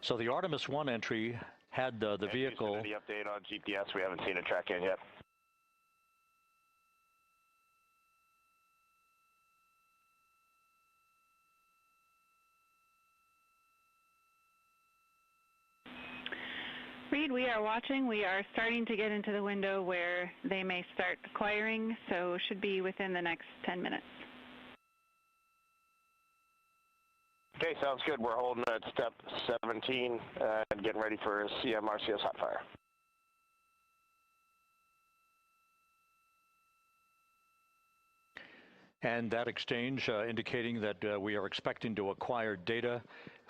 So the Artemis I entry had the vehicle. Any update on GPS? We haven't seen it track in yet. Reed, we are watching. We are starting to get into the window where they may start acquiring, so should be within the next 10 minutes. Okay, sounds good. We're holding at step 17 and getting ready for CM RCS hot fire. And that exchange indicating that we are expecting to acquire data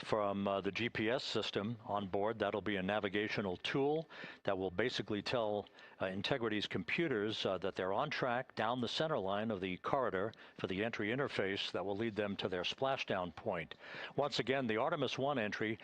from the GPS system on board. That'll be a navigational tool that will basically tell Integrity's computers that they're on track down the center line of the corridor for the entry interface that will lead them to their splashdown point. Once again, the Artemis I entry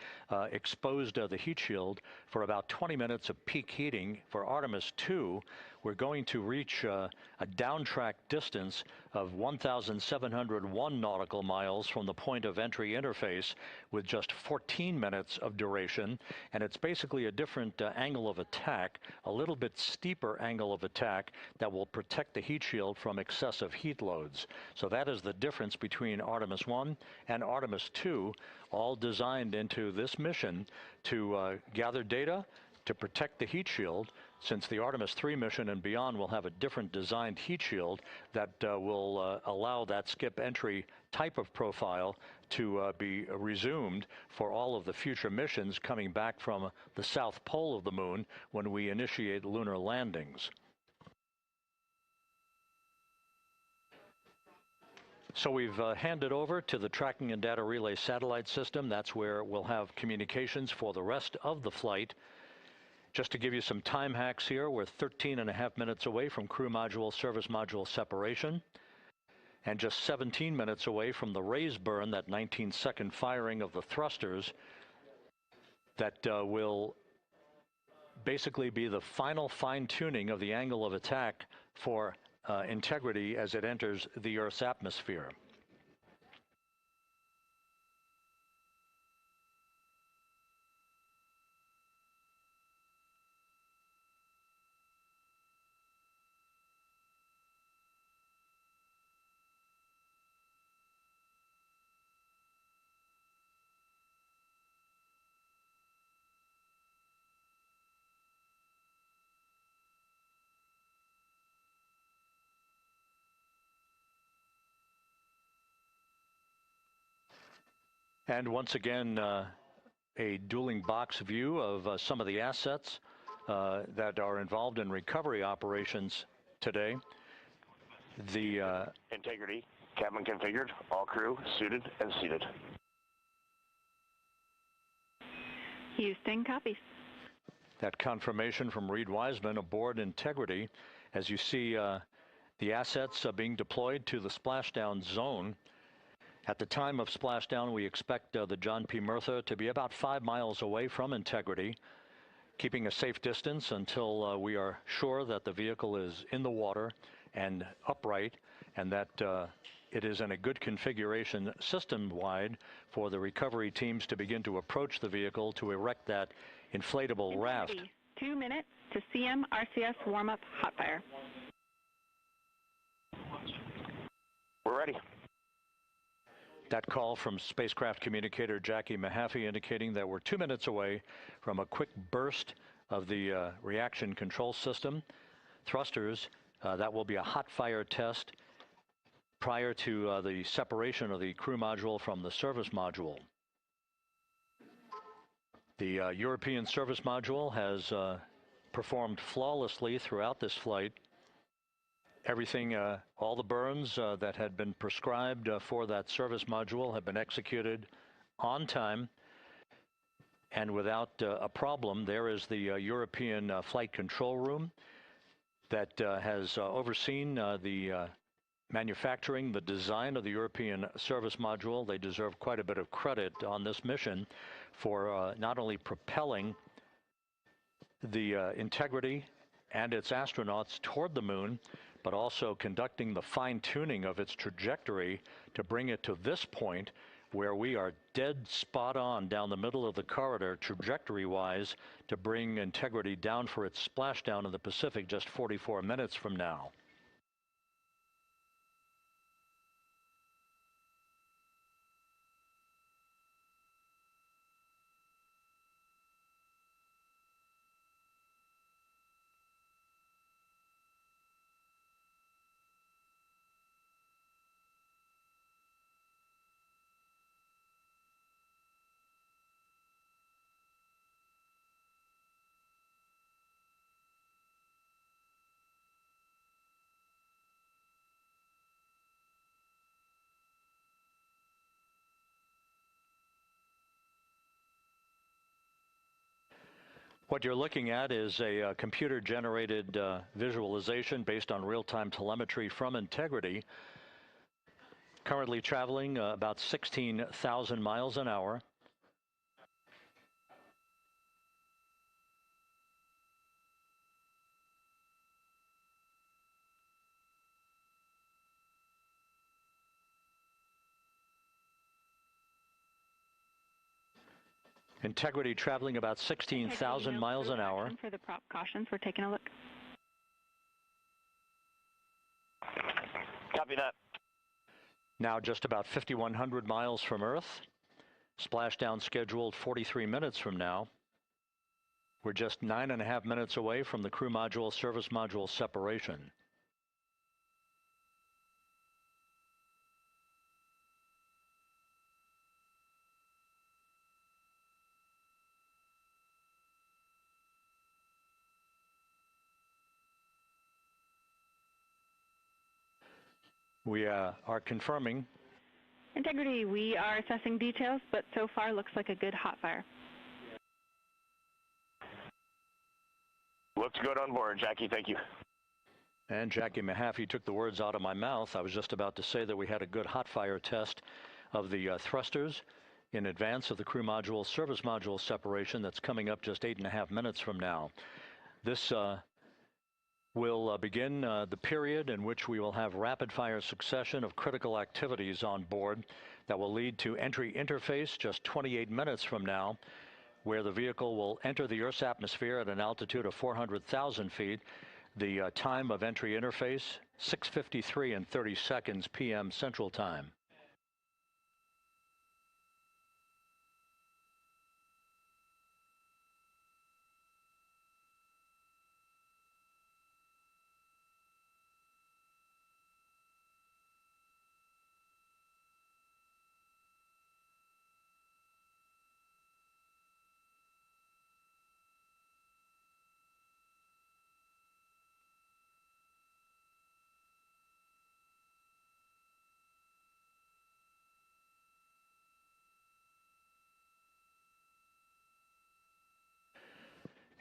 exposed the heat shield for about 20 minutes of peak heating. For Artemis II, we're going to reach a downtrack distance of 1,701 nautical miles from the point of entry interface with just 14 minutes of duration. And it's basically a different angle of attack, a little bit steeper angle of attack that will protect the heat shield from excessive heat loads. So that is the difference between Artemis I and Artemis II, all designed into this mission to gather data, to protect the heat shield, since the Artemis III mission and beyond will have a different designed heat shield that will allow that skip entry type of profile to be resumed for all of the future missions coming back from the south pole of the moon when we initiate lunar landings. So we've handed over to the tracking and data relay satellite system. That's where we'll have communications for the rest of the flight. Just to give you some time hacks here, we're 13.5 minutes away from crew module, service module separation, and just 17 minutes away from the raise burn, that 19-second firing of the thrusters that will basically be the final fine-tuning of the angle of attack for Integrity as it enters the Earth's atmosphere. And once again, a dueling box view of some of the assets that are involved in recovery operations today. The Integrity, cabin configured, all crew suited and seated. Houston, copies. That confirmation from Reed Wiseman aboard Integrity, as you see the assets being deployed to the splashdown zone. At the time of splashdown, we expect the John P. Murtha to be about 5 miles away from Integrity, keeping a safe distance until we are sure that the vehicle is in the water and upright, and that it is in a good configuration system-wide for the recovery teams to begin to approach the vehicle to erect that inflatable raft. 2 minutes to CM RCS warm-up hot fire. We're ready. That call from spacecraft communicator Jackie Mahaffey indicating that we're 2 minutes away from a quick burst of the reaction control system. Thrusters, that will be a hot fire test prior to the separation of the crew module from the service module. The European service module has performed flawlessly throughout this flight. Everything, all the burns that had been prescribed for that service module have been executed on time and without a problem. There is the European flight control room that has overseen the manufacturing, the design of the European service module. They deserve quite a bit of credit on this mission for not only propelling the Integrity and its astronauts toward the moon, but also conducting the fine-tuning of its trajectory to bring it to this point where we are dead spot on down the middle of the corridor trajectory-wise to bring Integrity down for its splashdown in the Pacific just 44 minutes from now. What you're looking at is a computer-generated visualization based on real-time telemetry from Integrity, currently traveling about 16,000 miles an hour. Integrity traveling about 16,000 miles an hour. For the prop cautions, we're taking a look. Copy that. Now just about 5,100 miles from Earth. Splashdown scheduled 43 minutes from now. We're just 9.5 minutes away from the crew module service module separation. We are confirming. Integrity, we are assessing details, but so far looks like a good hot fire. Looks good on board, Jackie. Thank you. And Jackie Mahaffey took the words out of my mouth. I was just about to say that we had a good hot fire test of the thrusters in advance of the crew module service module separation that's coming up just 8.5 minutes from now. This will begin the period in which we will have rapid-fire succession of critical activities on board that will lead to entry interface just 28 minutes from now, where the vehicle will enter the Earth's atmosphere at an altitude of 400,000 feet. The time of entry interface, 6:53 and 30 seconds p.m. Central Time.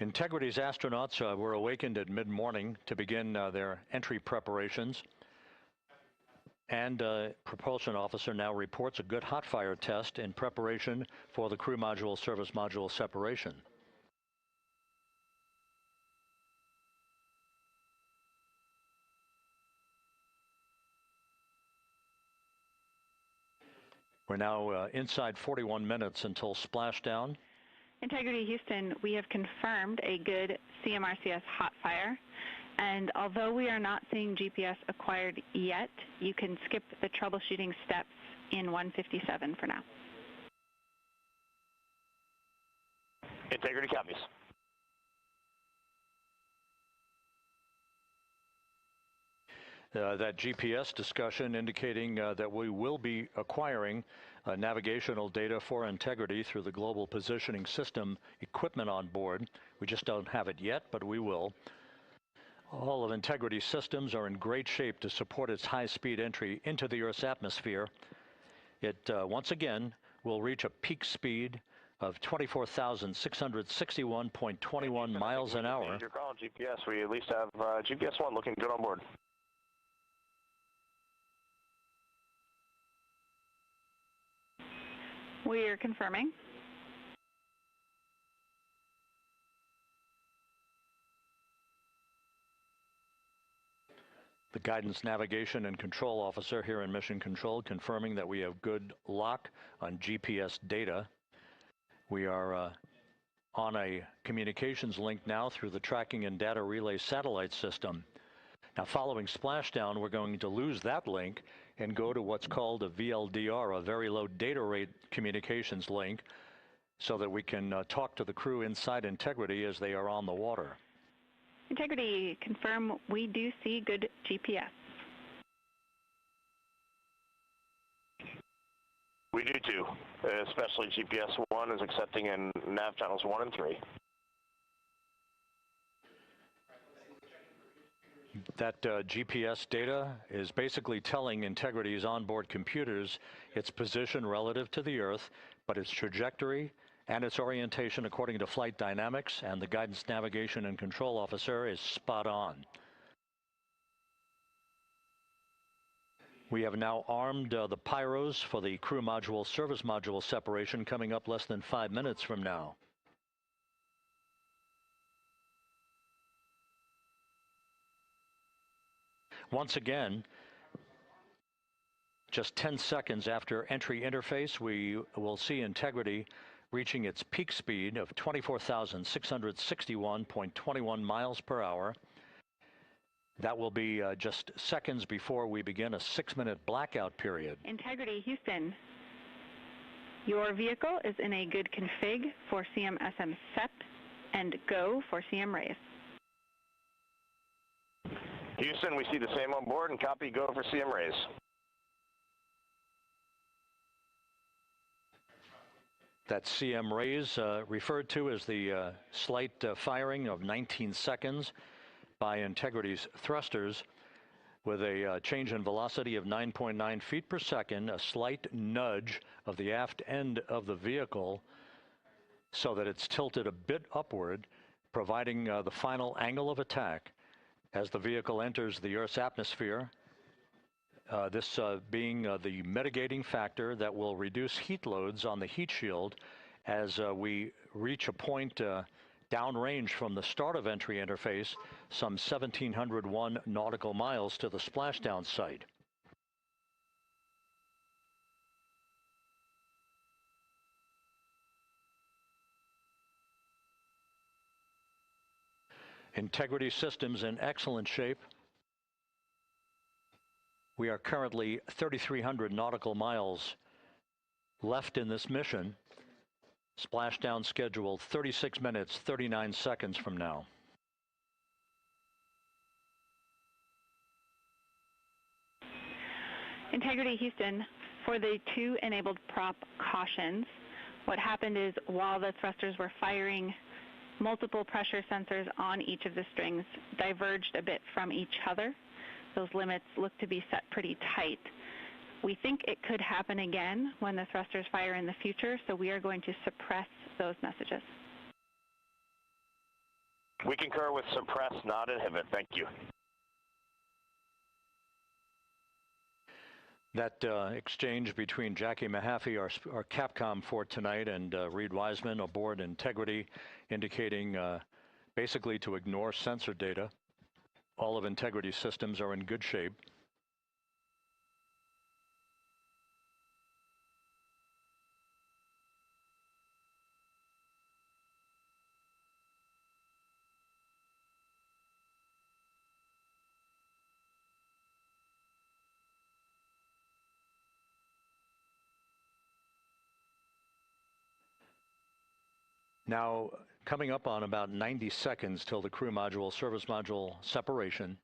Integrity's astronauts were awakened at mid-morning to begin their entry preparations. And propulsion officer now reports a good hot fire test in preparation for the crew module service module separation. We're now inside 41 minutes until splashdown. Integrity Houston, we have confirmed a good CMRCS hot fire. And although we are not seeing GPS acquired yet, you can skip the troubleshooting steps in 157 for now. Integrity copies. That GPS discussion indicating that we will be acquiring navigational data for Integrity through the Global Positioning System equipment on board. We just don't have it yet, but we will. All of Integrity's systems are in great shape to support its high-speed entry into the Earth's atmosphere. It, once again, will reach a peak speed of 24,661.21 miles an hour. Your call on GPS. We at least have GPS 1 looking good on board. We are confirming. The Guidance, Navigation, and Control Officer here in Mission Control confirming that we have good lock on GPS data. We are on a communications link now through the Tracking and Data Relay satellite system. Now, following splashdown, we're going to lose that link and go to what's called a VLDR, a very low data rate communications link, so that we can talk to the crew inside Integrity as they are on the water. Integrity, confirm we do see good GPS. We do too, especially GPS 1 is accepting in nav channels 1 and 3. That GPS data is basically telling Integrity's onboard computers its position relative to the Earth, but its trajectory and its orientation according to flight dynamics, and the Guidance, Navigation, and Control Officer is spot on. We have now armed the pyros for the crew module service module separation coming up less than 5 minutes from now. Once again, just 10 seconds after entry interface, we will see Integrity reaching its peak speed of 24,661.21 miles per hour. That will be just seconds before we begin a 6-minute blackout period. Integrity, Houston. Your vehicle is in a good config for CM-SM SEP and go for CM raise. Houston, we see the same on board and copy go for CM raise. That CM raise referred to as the slight firing of 19 seconds by Integrity's thrusters with a change in velocity of 9.9 feet per second, a slight nudge of the aft end of the vehicle so that it's tilted a bit upward, providing the final angle of attack as the vehicle enters the Earth's atmosphere. This being the mitigating factor that will reduce heat loads on the heat shield as we reach a point downrange from the start of entry interface, some 1,701 nautical miles to the splashdown site. Integrity systems in excellent shape. We are currently 3,300 nautical miles left in this mission. Splashdown scheduled 36 minutes, 39 seconds from now. Integrity, Houston. For the 2 enabled prop cautions, what happened is while the thrusters were firing, multiple pressure sensors on each of the strings diverged a bit from each other. Those limits look to be set pretty tight. We think it could happen again when the thrusters fire in the future, so we are going to suppress those messages. We concur with suppress, not inhibit. Thank you. That exchange between Jackie Mahaffey, our Capcom for tonight, and Reed Wiseman aboard Integrity, indicating basically to ignore sensor data. All of Integrity's systems are in good shape. Now, coming up on about 90 seconds till the crew module, service module separation.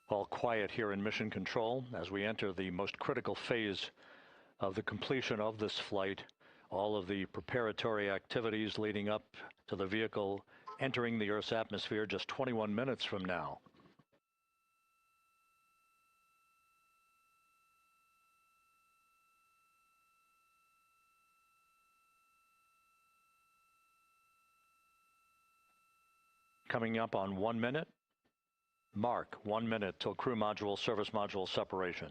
All quiet here in Mission Control as we enter the most critical phase of the completion of this flight. All of the preparatory activities leading up to the vehicle entering the Earth's atmosphere just 21 minutes from now. Coming up on 1 minute. Mark, 1 minute till crew module, service module separation.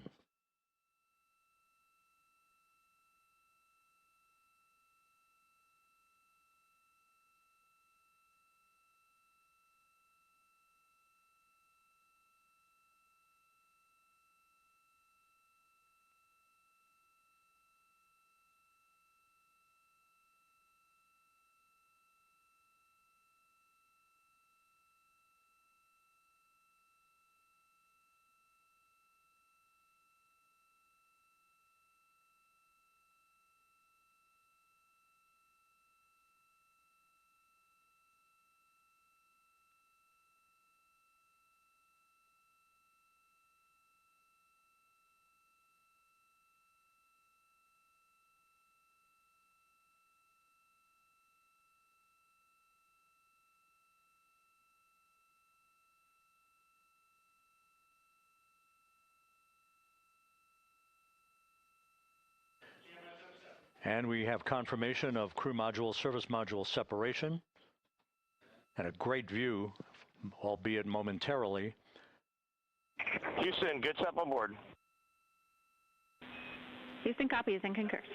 And we have confirmation of crew module, service module separation, and a great view, albeit momentarily. Houston, good step on board. Houston copies and concurs.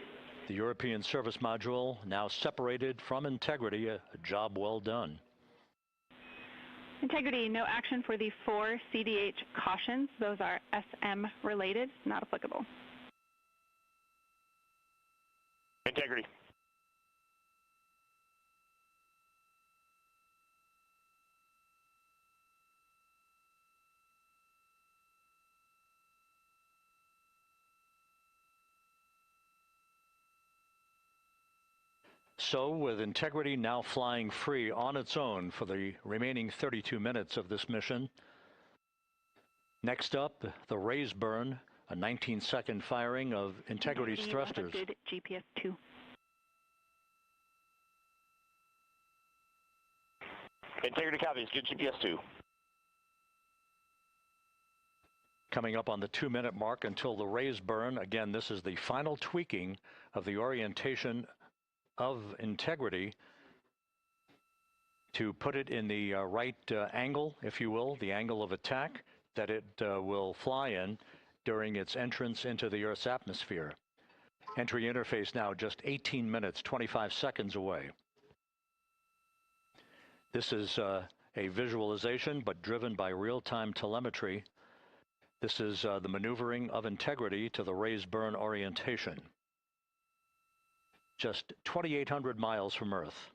The European service module now separated from Integrity, a job well done. Integrity, no action for the 4 CDH cautions. Those are SM related, not applicable. Integrity. So, with Integrity now flying free on its own for the remaining 32 minutes of this mission, next up, the raise burn, a 19-second firing of Integrity's thrusters. Good GPS 2. Integrity copies, good GPS 2. Coming up on the 2-minute mark until the raise burn. Again, this is the final tweaking of the orientation of Integrity to put it in the right angle, if you will, the angle of attack that it will fly in during its entrance into the Earth's atmosphere. Entry interface now just 18 minutes, 25 seconds away. This is a visualization, but driven by real-time telemetry. This is the maneuvering of Integrity to the raise burn orientation. Just 2,800 miles from Earth.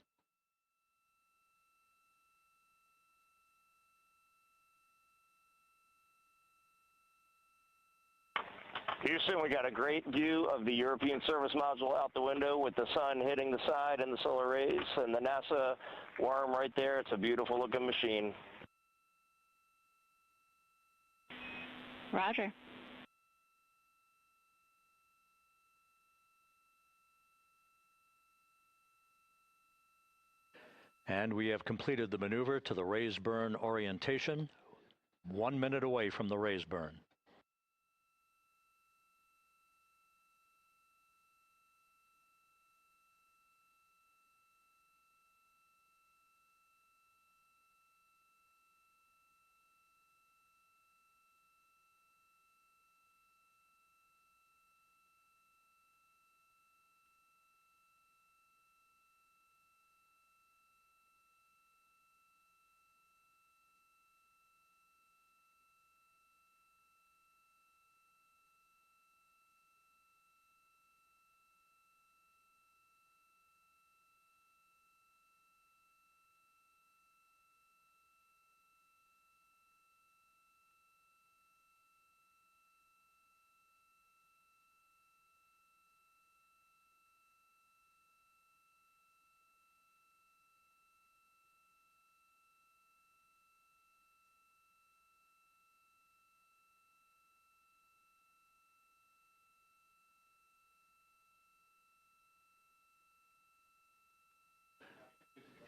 Houston, we got a great view of the European service module out the window with the sun hitting the side and the solar rays and the NASA worm right there. It's a beautiful looking machine. Roger. And we have completed the maneuver to the raise burn orientation, 1 minute away from the raise burn.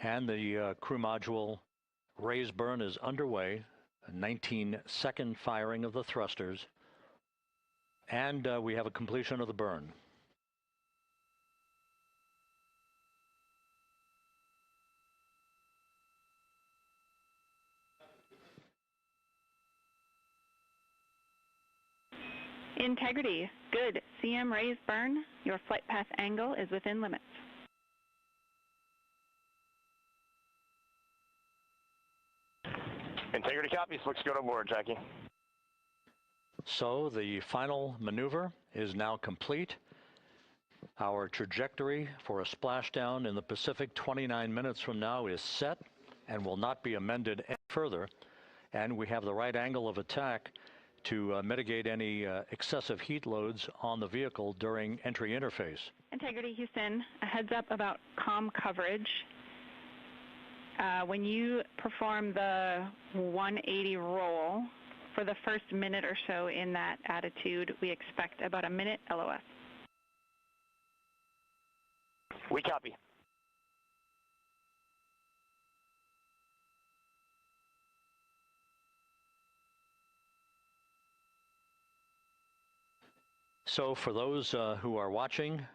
And the crew module raise burn is underway, a 19-second firing of the thrusters, and we have a completion of the burn. Integrity, good. CM raise burn. Your flight path angle is within limits. Integrity copies. Looks good on board, Jackie. So the final maneuver is now complete. Our trajectory for a splashdown in the Pacific 29 minutes from now is set and will not be amended any further. And we have the right angle of attack to mitigate any excessive heat loads on the vehicle during entry interface. Integrity Houston, a heads up about comm coverage. When you perform the 180 roll, for the first minute or so in that attitude, we expect about a minute LOS. We copy. So for those who are watching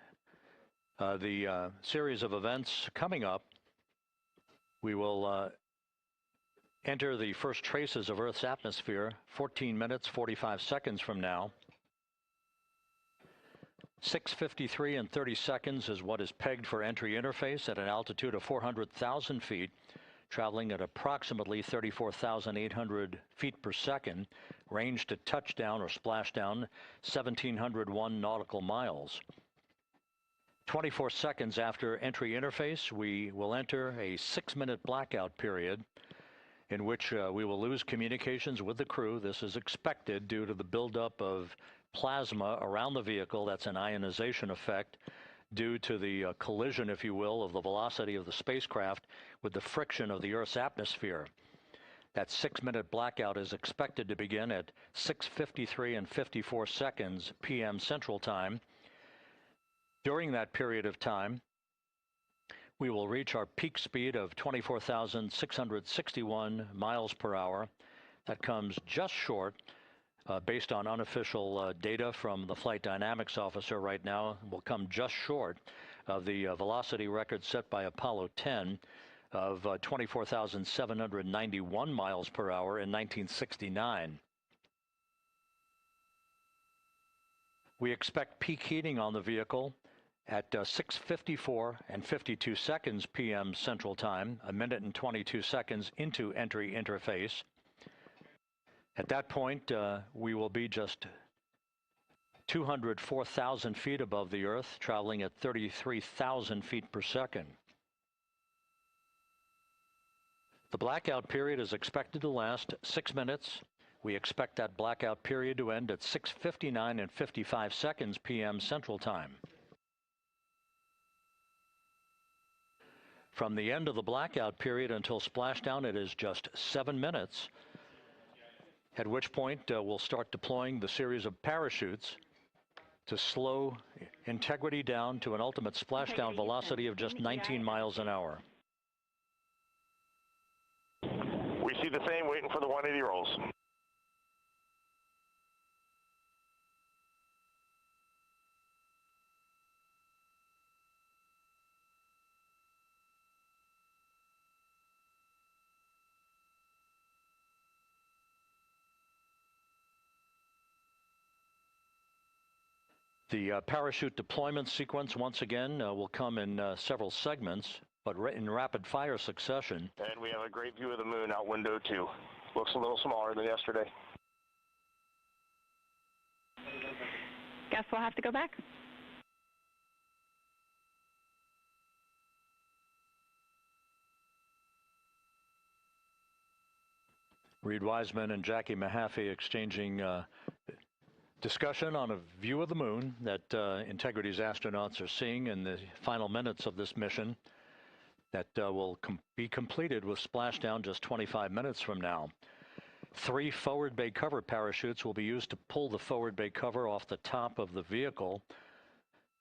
the series of events coming up, we will enter the first traces of Earth's atmosphere 14 minutes, 45 seconds from now. 6:53 and 30 seconds is what is pegged for entry interface at an altitude of 400,000 feet, traveling at approximately 34,800 feet per second, range to touchdown or splashdown 1,701 nautical miles. 24 seconds after entry interface, we will enter a 6-minute blackout period in which we will lose communications with the crew. This is expected due to the buildup of plasma around the vehicle. That's an ionization effect due to the collision, if you will, of the velocity of the spacecraft with the friction of the Earth's atmosphere. That 6-minute blackout is expected to begin at 6:53 and 54 seconds p.m. Central Time. During that period of time, we will reach our peak speed of 24,661 miles per hour. That comes just short, based on unofficial data from the flight dynamics officer right now, will come just short of the velocity record set by Apollo 10 of 24,791 miles per hour in 1969. We expect peak heating on the vehicle at 6:54 and 52 seconds p.m. Central Time, a minute and 22 seconds into entry interface. At that point, we will be just 204,000 feet above the Earth, traveling at 33,000 feet per second. The blackout period is expected to last 6 minutes. We expect that blackout period to end at 6:59 and 55 seconds p.m. Central Time. From the end of the blackout period until splashdown, it is just 7 minutes, at which point we'll start deploying the series of parachutes to slow Integrity down to an ultimate splashdown velocity of just 19 miles an hour. We see the same, waiting for the 180 rolls. The parachute deployment sequence, once again, will come in several segments, but in rapid fire succession. And we have a great view of the moon out window 2. Looks a little smaller than yesterday. Guess we'll have to go back. Reed Wiseman and Jackie Mahaffey exchanging discussion on a view of the moon that Integrity's astronauts are seeing in the final minutes of this mission that will be completed with splashdown just 25 minutes from now. 3 forward bay cover parachutes will be used to pull the forward bay cover off the top of the vehicle.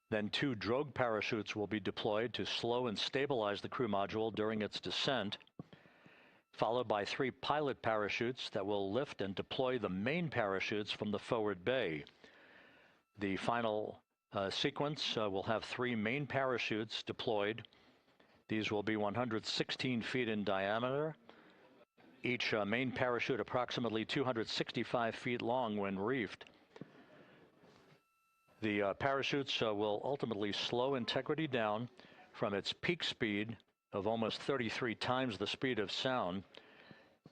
Then 2 drogue parachutes will be deployed to slow and stabilize the crew module during its descent, followed by 3 pilot parachutes that will lift and deploy the main parachutes from the forward bay. The final sequence will have 3 main parachutes deployed. These will be 116 feet in diameter, each main parachute approximately 265 feet long when reefed. The parachutes will ultimately slow Integrity down from its peak speed of almost 33 times the speed of sound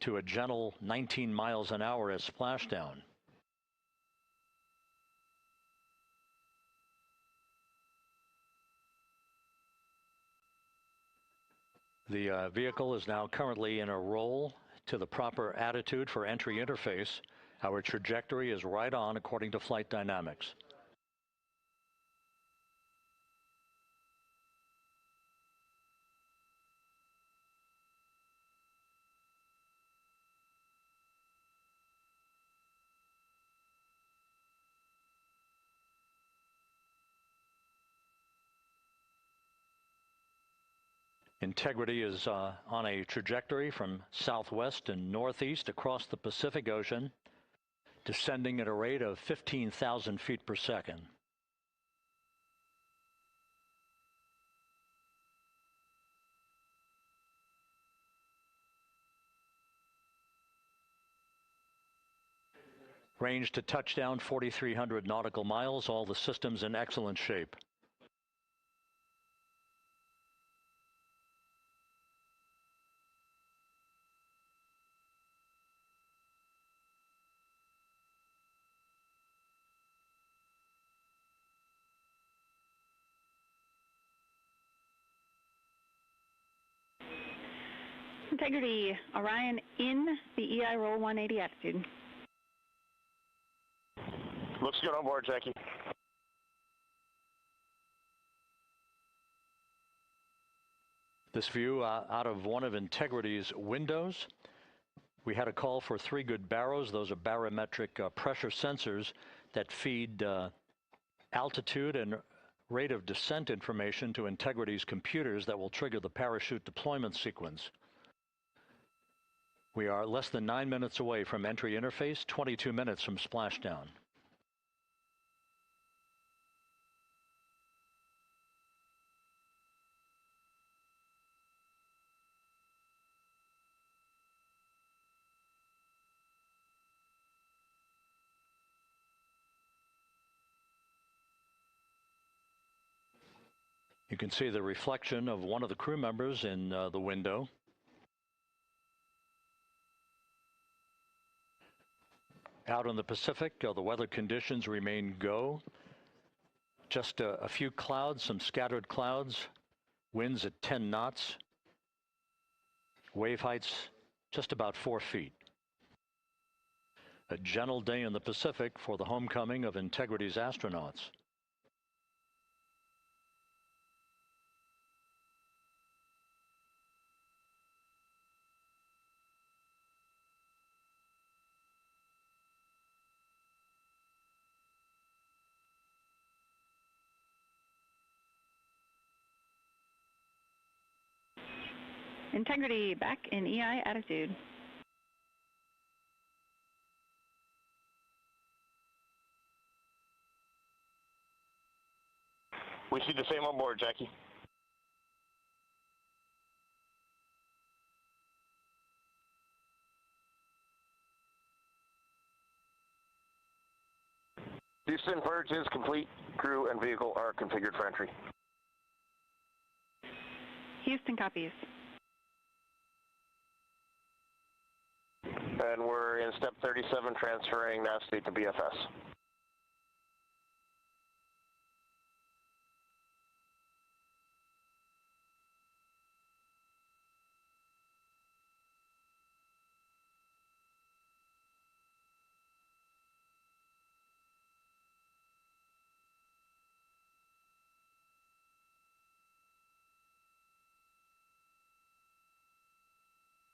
to a gentle 19 miles an hour at splashdown. The vehicle is now currently in a roll to the proper attitude for entry interface. Our trajectory is right on according to flight dynamics. Integrity is on a trajectory from southwest and northeast across the Pacific Ocean, descending at a rate of 15,000 feet per second. Range to touchdown 4,300 nautical miles, all the systems in excellent shape. Integrity, Orion in the EI roll 180 attitude. Looks good on board, Jackie. This view out of one of Integrity's windows. We had a call for 3 good baros. Those are barometric pressure sensors that feed altitude and rate of descent information to Integrity's computers that will trigger the parachute deployment sequence. We are less than 9 minutes away from entry interface, 22 minutes from splashdown. You can see the reflection of one of the crew members in the window. Out in the Pacific, the weather conditions remain go. Just a few clouds, some scattered clouds, winds at 10 knots, wave heights just about 4 feet. A gentle day in the Pacific for the homecoming of Integrity's astronauts. Integrity back in EI attitude. We see the same on board, Jackie. Houston, purge is complete. Crew and vehicle are configured for entry. Houston copies. And we're in step 37, transferring nav state to BFS.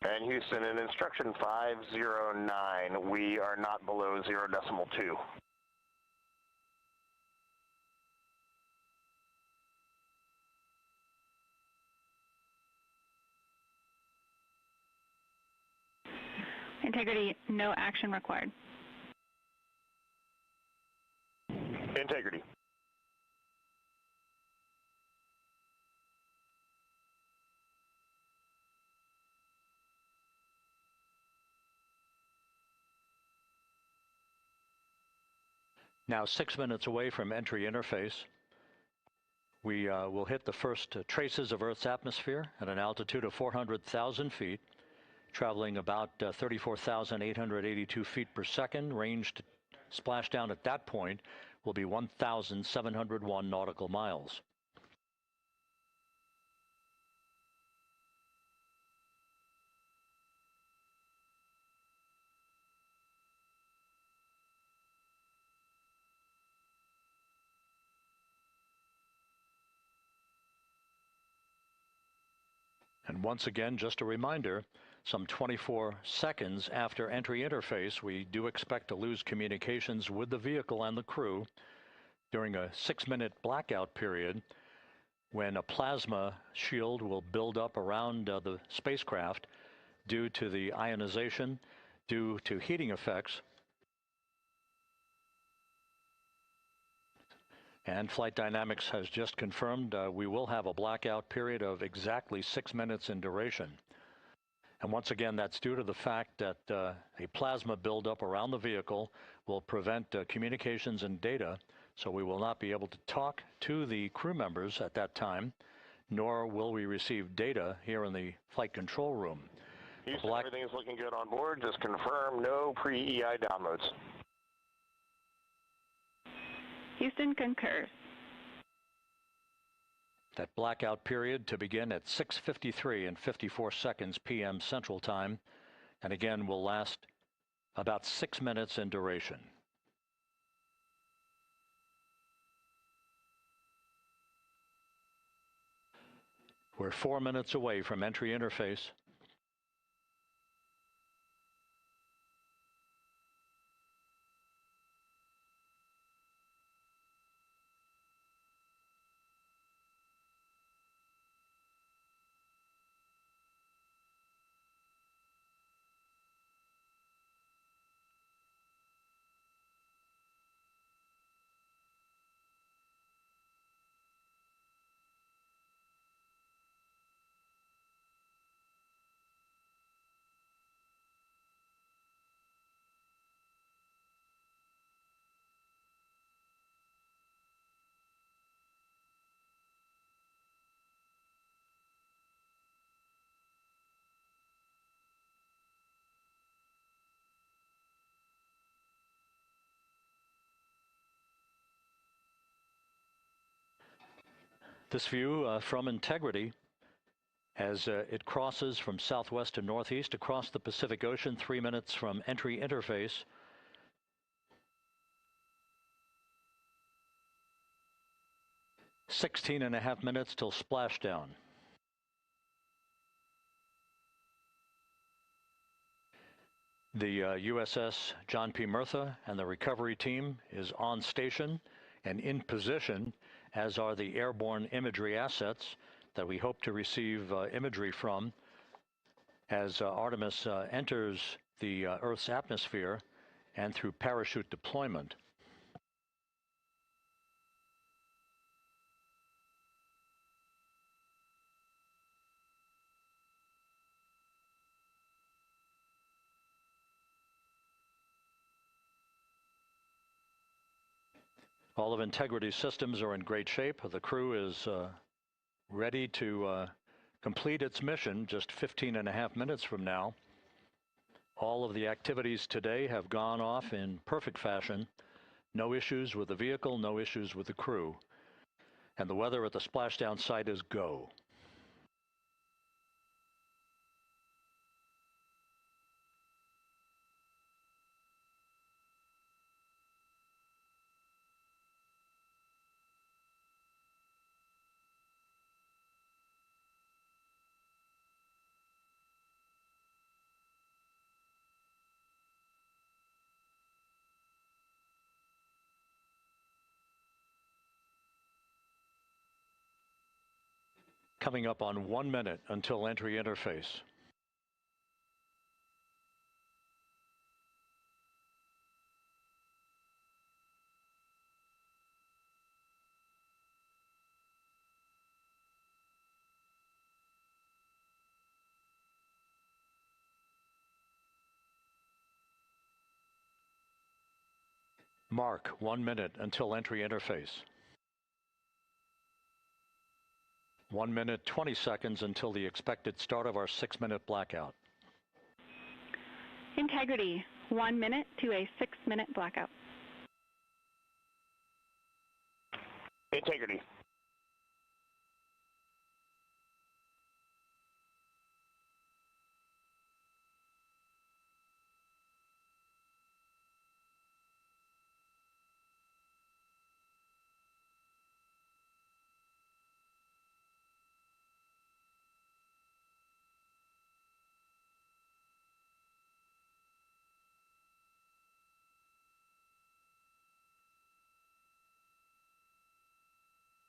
And Houston, in instruction 509, we are not below 0.2. Integrity, no action required. Integrity. Now 6 minutes away from entry interface, we will hit the first traces of Earth's atmosphere at an altitude of 400,000 feet, traveling about 34,882 feet per second. Range to splashdown at that point will be 1,701 nautical miles. And once again, just a reminder, some 24 seconds after entry interface, we do expect to lose communications with the vehicle and the crew during a 6-minute blackout period when a plasma shield will build up around the spacecraft due to the ionization, due to heating effects. And Flight Dynamics has just confirmed we will have a blackout period of exactly 6 minutes in duration. And once again, that's due to the fact that a plasma buildup around the vehicle will prevent communications and data, so we will not be able to talk to the crew members at that time, nor will we receive data here in the flight control room. Houston, everything is looking good on board. Just confirm no pre-EI downloads. Houston concurs. That blackout period to begin at 6:53 and 54 seconds p.m. Central Time, and again will last about 6 minutes in duration. We're 4 minutes away from entry interface. This view from Integrity as it crosses from southwest to northeast across the Pacific Ocean, 3 minutes from entry interface. "16.5 minutes till splashdown." The USS John P. Murtha and the recovery team is on station and in position, as are the airborne imagery assets that we hope to receive imagery from as Artemis enters the Earth's atmosphere and through parachute deployment. All of Integrity's systems are in great shape. The crew is ready to complete its mission just 15.5 minutes from now. All of the activities today have gone off in perfect fashion. No issues with the vehicle, no issues with the crew. And the weather at the splashdown site is go. Coming up on 1 minute until entry interface. Mark 1 minute until entry interface. 1 minute 20 seconds until the expected start of our 6-minute blackout. Integrity, 1 minute to a 6-minute blackout. Integrity.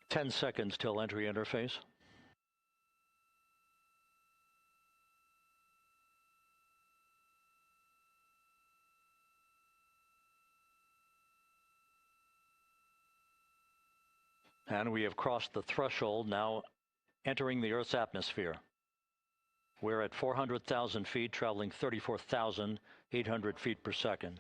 Ten seconds till entry interface. And we have crossed the threshold, now entering the Earth's atmosphere. We're at 400,000 feet, traveling 34,800 feet per second.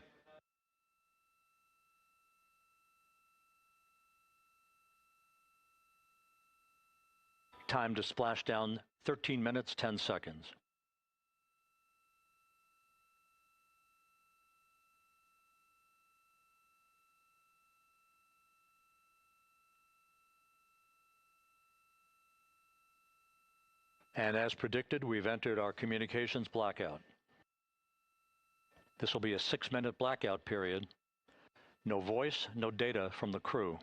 Time to splash down, 13 minutes, 10 seconds. And as predicted, we've entered our communications blackout. This will be a 6-minute blackout period. No voice, no data from the crew.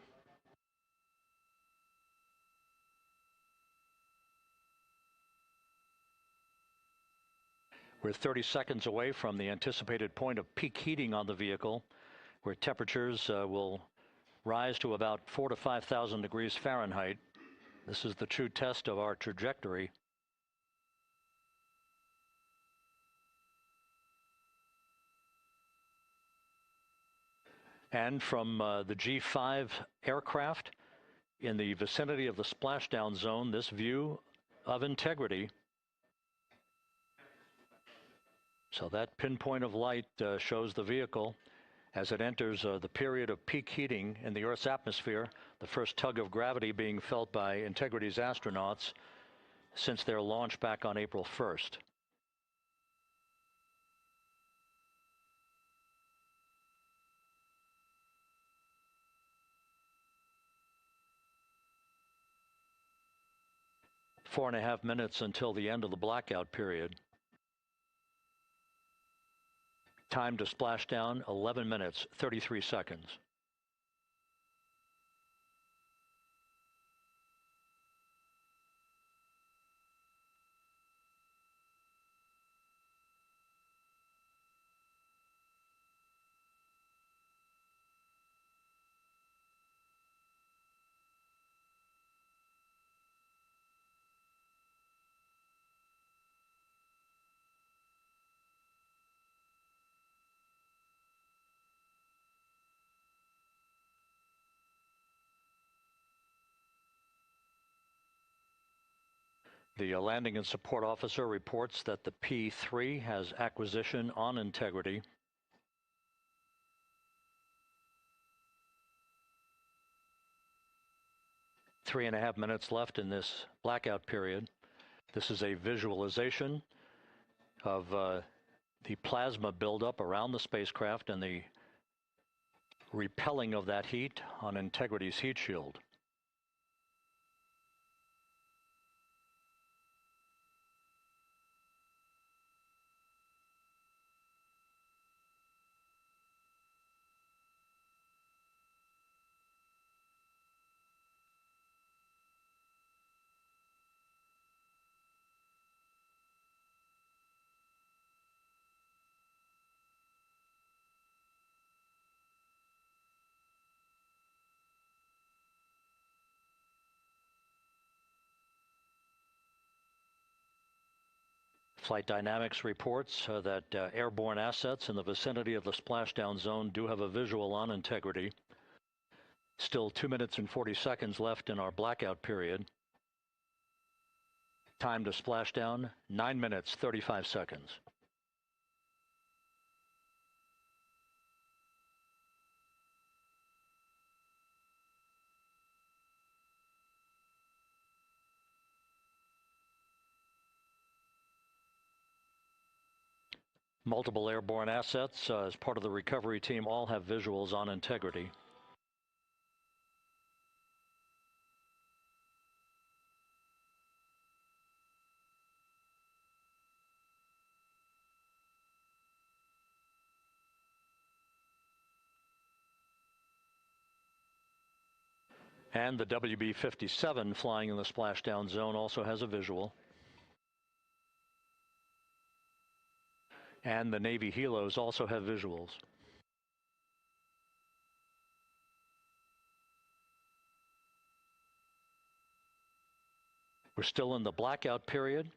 We're 30 seconds away from the anticipated point of peak heating on the vehicle, where temperatures will rise to about 4,000 to 5,000 degrees Fahrenheit. This is the true test of our trajectory. And from the G5 aircraft in the vicinity of the splashdown zone, this view of integrity. So that pinpoint of light shows the vehicle as it enters the period of peak heating in the Earth's atmosphere, the first tug of gravity being felt by Integrity's astronauts since their launch back on April 1st. Four and a half minutes until the end of the blackout period. Time to splash down, 11 minutes, 33 seconds. The landing and support officer reports that the P3 has acquisition on Integrity. Three and a half minutes left in this blackout period. This is a visualization of the plasma buildup around the spacecraft and the repelling of that heat on Integrity's heat shield. Flight Dynamics reports that airborne assets in the vicinity of the splashdown zone do have a visual on Integrity. Still 2 minutes and 40 seconds left in our blackout period. Time to splashdown, 9 minutes, 35 seconds. Multiple airborne assets as part of the recovery team all have visuals on integrity. And the WB-57 flying in the splashdown zone also has a visual. And the Navy helos also have visuals. We're still in the blackout period.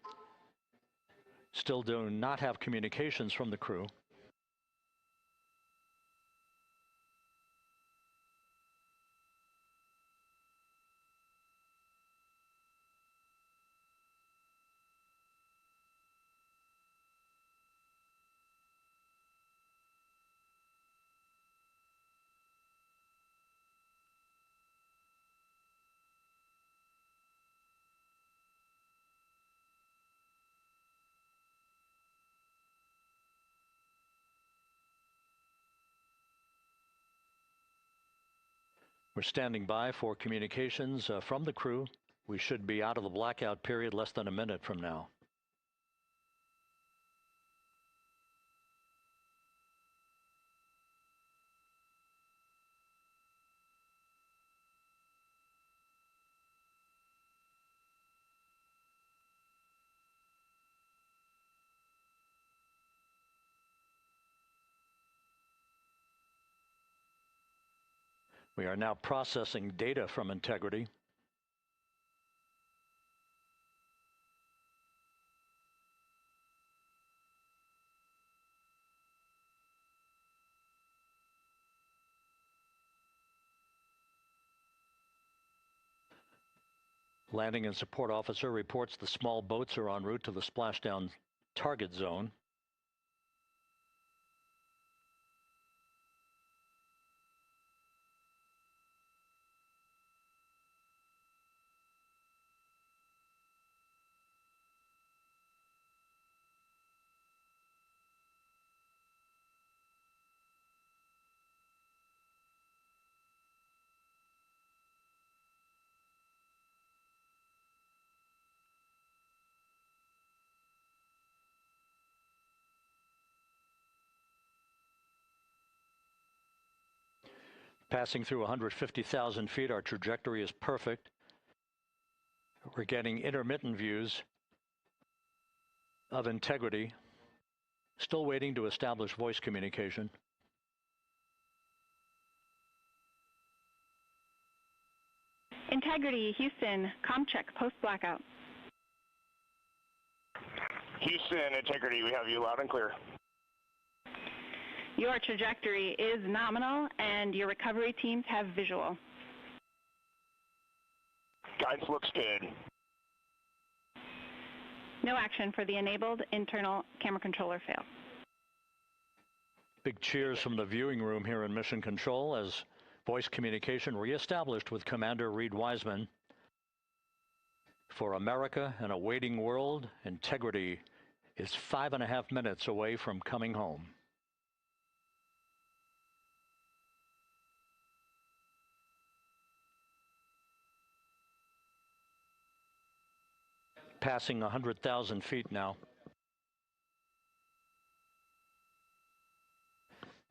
Still do not have communications from the crew. We're standing by for communications from the crew. We should be out of the blackout period less than a minute from now. We are now processing data from integrity. Landing and support officer reports the small boats are en route to the splashdown target zone. Passing through 150,000 feet, our trajectory is perfect. We're getting intermittent views of integrity. Still waiting to establish voice communication. Integrity, Houston, comm check, post-blackout. Houston, Integrity, we have you loud and clear. Your trajectory is nominal, and your recovery teams have visual. Guidance looks good. No action for the enabled internal camera controller fail. Big cheers from the viewing room here in Mission Control as voice communication reestablished with Commander Reed Wiseman. For America and a waiting world, Integrity is 5.5 minutes away from coming home. Passing 100,000 feet now.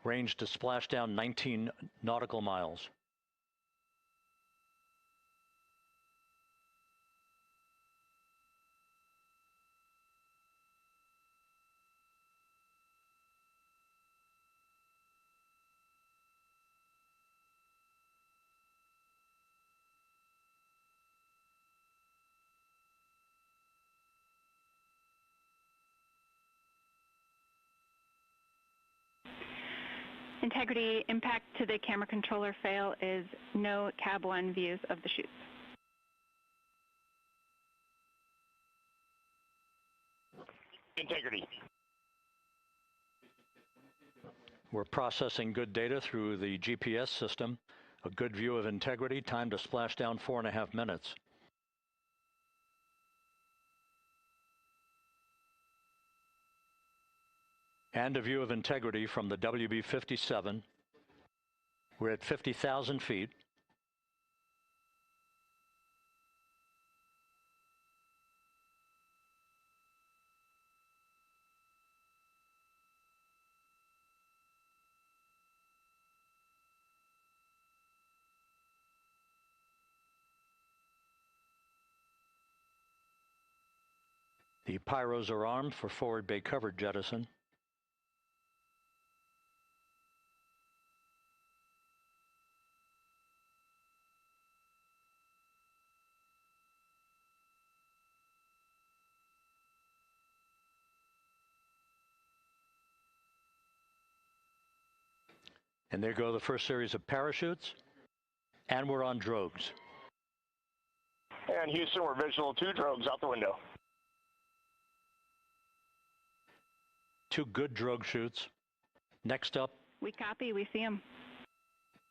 Range to splashdown 19 nautical miles. Integrity, impact to the camera controller fail is no Cab 1 views of the chutes. Integrity. We're processing good data through the GPS system. A good view of Integrity, time to splashdown 4.5 minutes. And a view of Integrity from the WB-57. We're at 50,000 feet. The pyros are armed for forward bay covered jettison. And there go the first series of parachutes, and we're on drogues. And Houston, we're visual 2 drogues out the window. 2 good drogue chutes. Next up. We copy, we see them.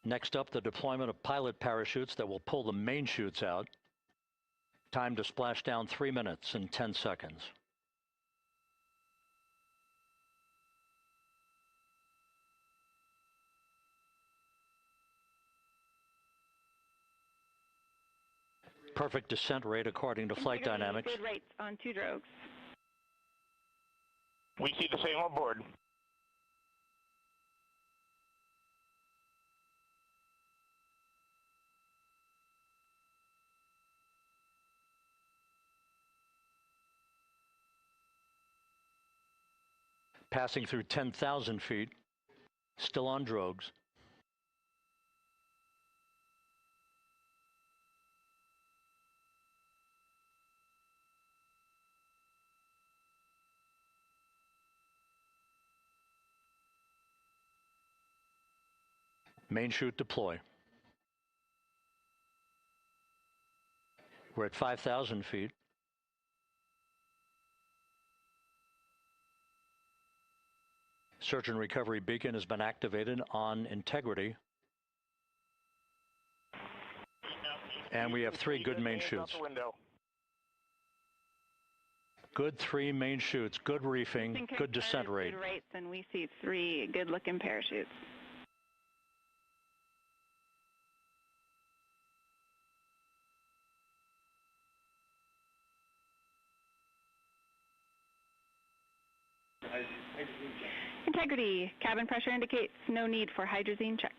Next up, the deployment of pilot parachutes that will pull the main chutes out. Time to splash down 3 minutes and 10 seconds. Perfect descent rate according to flight dynamics. Good rates on 2 drogues. We see the same on board. Passing through 10,000 feet, still on drogues. Main chute deploy. We're at 5,000 feet. Search and recovery beacon has been activated on Integrity. And we have 3 good main chutes. Good 3 main chutes, good reefing, good descent rate. Good rates, and we see 3 good-looking parachutes. Integrity, cabin pressure indicates no need for hydrazine checks.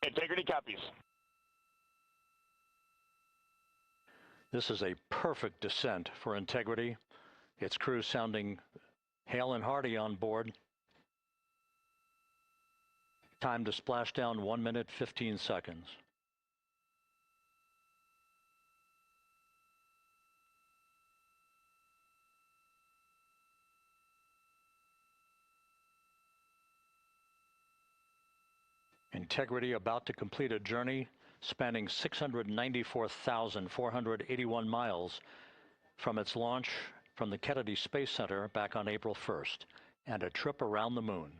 Integrity copies. This is a perfect descent for Integrity. Its crew sounding hale and hearty on board. Time to splash down 1 minute, 15 seconds. Integrity about to complete a journey spanning 694,481 miles from its launch from the Kennedy Space Center back on April 1st, and a trip around the moon.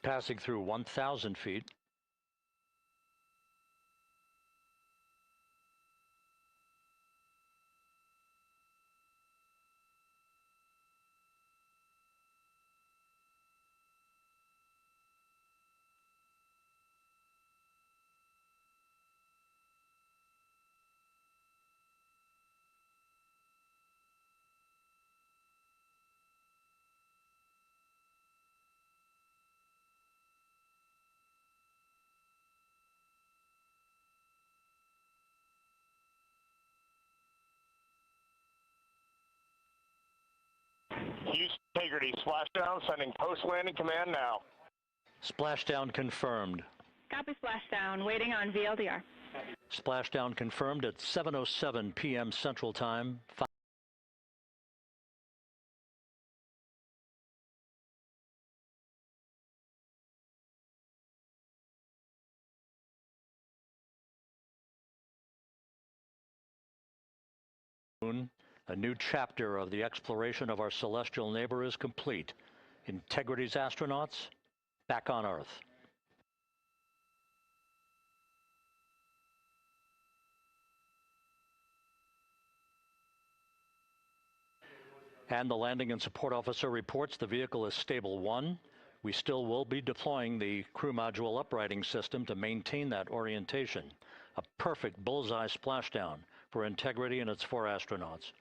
Passing through 1,000 feet. Houston Integrity, splashdown, sending post-landing command now. Splashdown confirmed. Copy splashdown, waiting on VLDR. Splashdown confirmed at 7:07 p.m. Central Time. A new chapter of the exploration of our celestial neighbor is complete. Integrity's astronauts back on Earth. And the landing and support officer reports the vehicle is stable 1. We still will be deploying the crew module uprighting system to maintain that orientation. A perfect bullseye splashdown for Integrity and its 4 astronauts.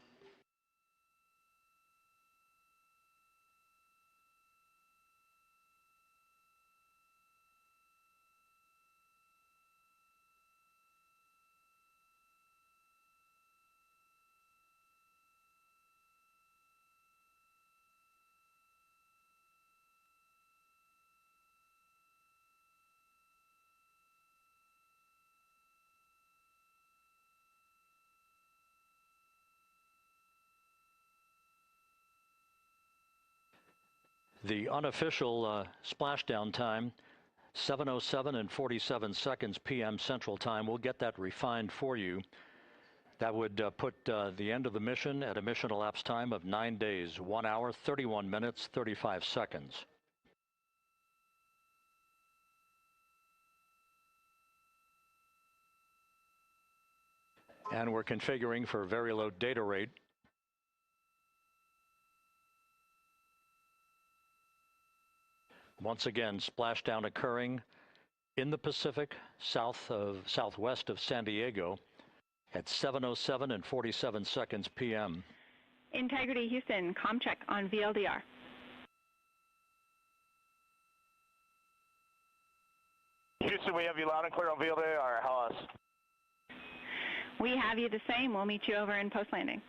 The unofficial splashdown time, 7:07 and 47 seconds p.m. Central Time. We'll get that refined for you. That would put the end of the mission at a mission elapsed time of 9 days, 1 hour, 31 minutes, 35 seconds. And we're configuring for very low data rate. Once again, splashdown occurring in the Pacific, southwest of San Diego at 7:07 and 47 seconds p.m. Integrity Houston, comm check on VLDR. Houston, we have you loud and clear on VLDR. How us? We have you the same. We'll meet you over in post-landing.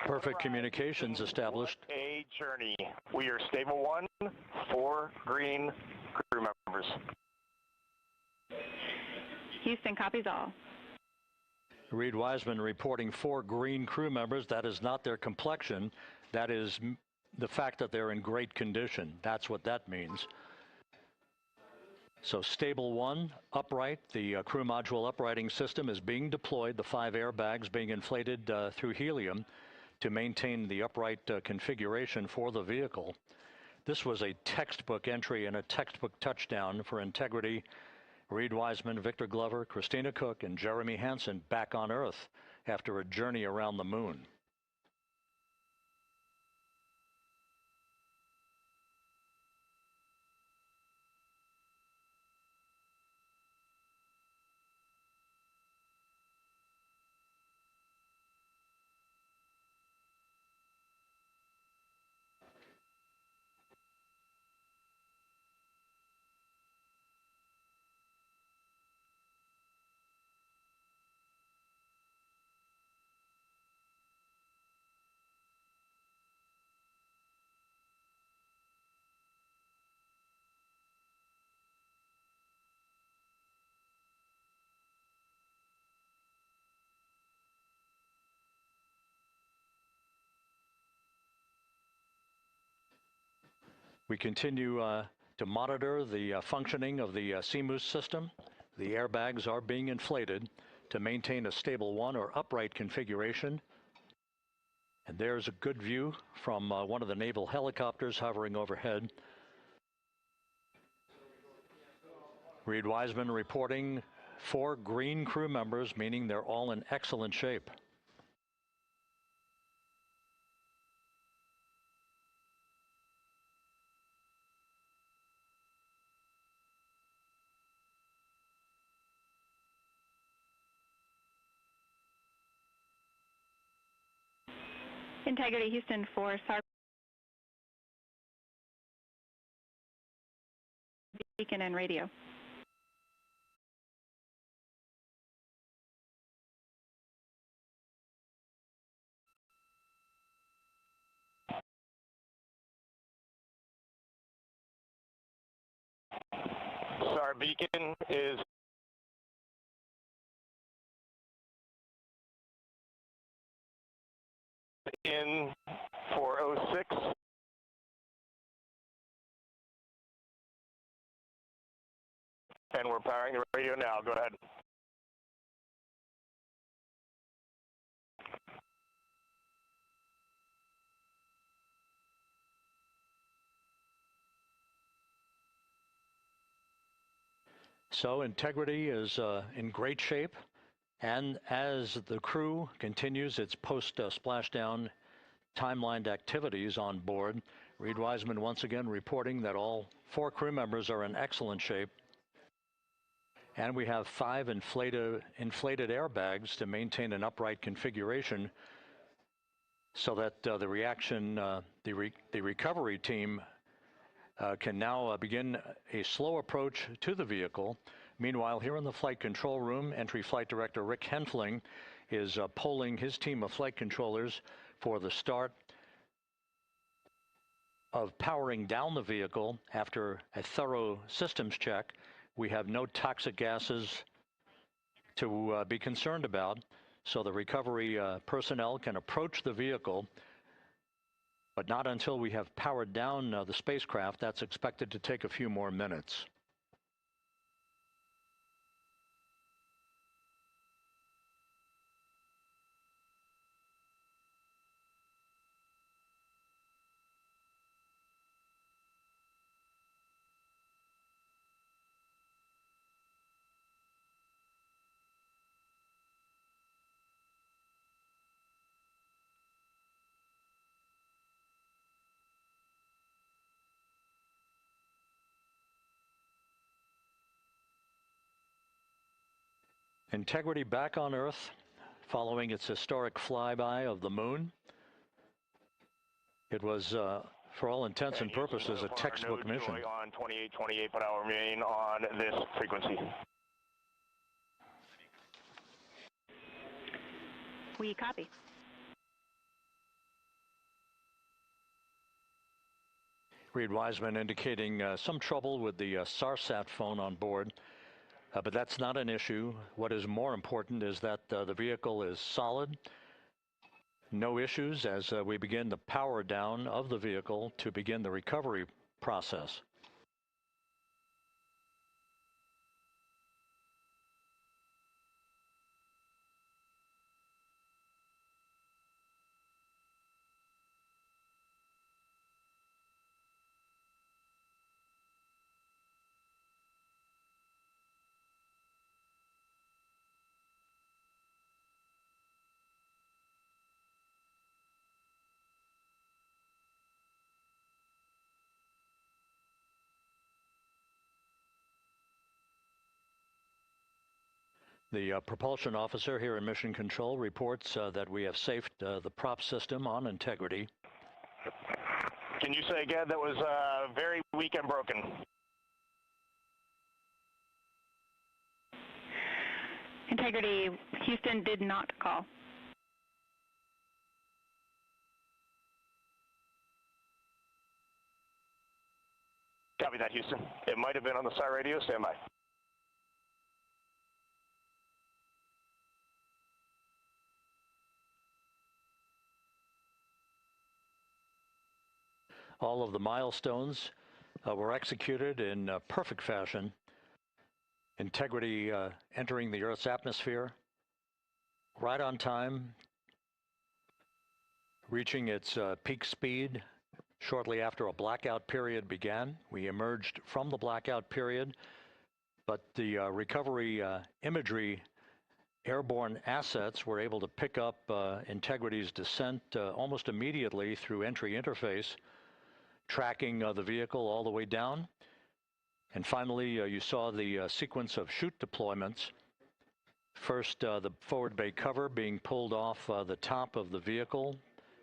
Perfect communications established. A journey. We are stable 1, 4 green crew members. Houston copies all. Reed Wiseman reporting 4 green crew members. That is not their complexion. That is the fact that they're in great condition. That's what that means. So stable 1, upright. The crew module uprighting system is being deployed. The 5 airbags being inflated through helium to maintain the upright configuration for the vehicle. This was a textbook entry and a textbook touchdown for Integrity. Reed Wiseman, Victor Glover, Christina Cook, and Jeremy Hansen back on Earth after a journey around the moon. We continue to monitor the functioning of the CMOOS system. The airbags are being inflated to maintain a stable 1 or upright configuration. And there's a good view from one of the naval helicopters hovering overhead. Reed Wiseman reporting 4 green crew members, meaning they're all in excellent shape. Integrity Houston for SAR beacon and radio. Our beacon is in 406. And we're powering the radio now. Go ahead. So Integrity is in great shape, and as the crew continues its post-splashdown timelined activities on board, Reed Wiseman once again reporting that all 4 crew members are in excellent shape. And we have 5 inflated airbags to maintain an upright configuration so that the recovery team can now begin a slow approach to the vehicle. Meanwhile, here in the flight control room, Entry Flight Director Rick Henfling is polling his team of flight controllers for the start of powering down the vehicle. After a thorough systems check, we have no toxic gases to be concerned about, so the recovery personnel can approach the vehicle, but not until we have powered down the spacecraft. That's expected to take a few more minutes. Integrity back on Earth following its historic flyby of the moon. It was, for all intents and purposes, a textbook mission. On 2828, but I'll remain on this frequency. We copy. Reed Wiseman indicating some trouble with the SARSAT phone on board. But that's not an issue. What is more important is that the vehicle is solid. No issues as we begin the power down of the vehicle to begin the recovery process. The propulsion officer here in Mission Control reports that we have safed the prop system on Integrity. Can you say again? That was very weak and broken. Integrity, Houston did not call. Copy that, Houston. It might have been on the SAR radio. Stand by. All of the milestones were executed in perfect fashion. Integrity entering the Earth's atmosphere right on time, reaching its peak speed shortly after a blackout period began. We emerged from the blackout period, but the recovery imagery airborne assets were able to pick up Integrity's descent almost immediately through entry interface, tracking the vehicle all the way down. And finally, you saw the sequence of chute deployments. First, the forward bay cover being pulled off the top of the vehicle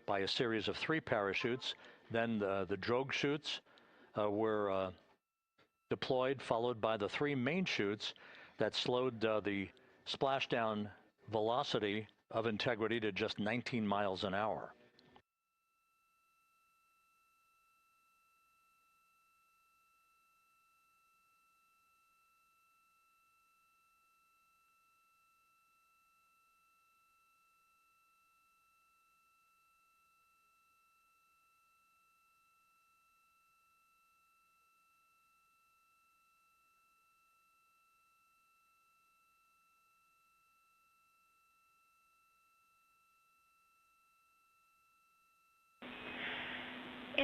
by a series of 3 parachutes. Then the drogue chutes were deployed, followed by the 3 main chutes that slowed the splashdown velocity of Integrity to just 19 miles an hour.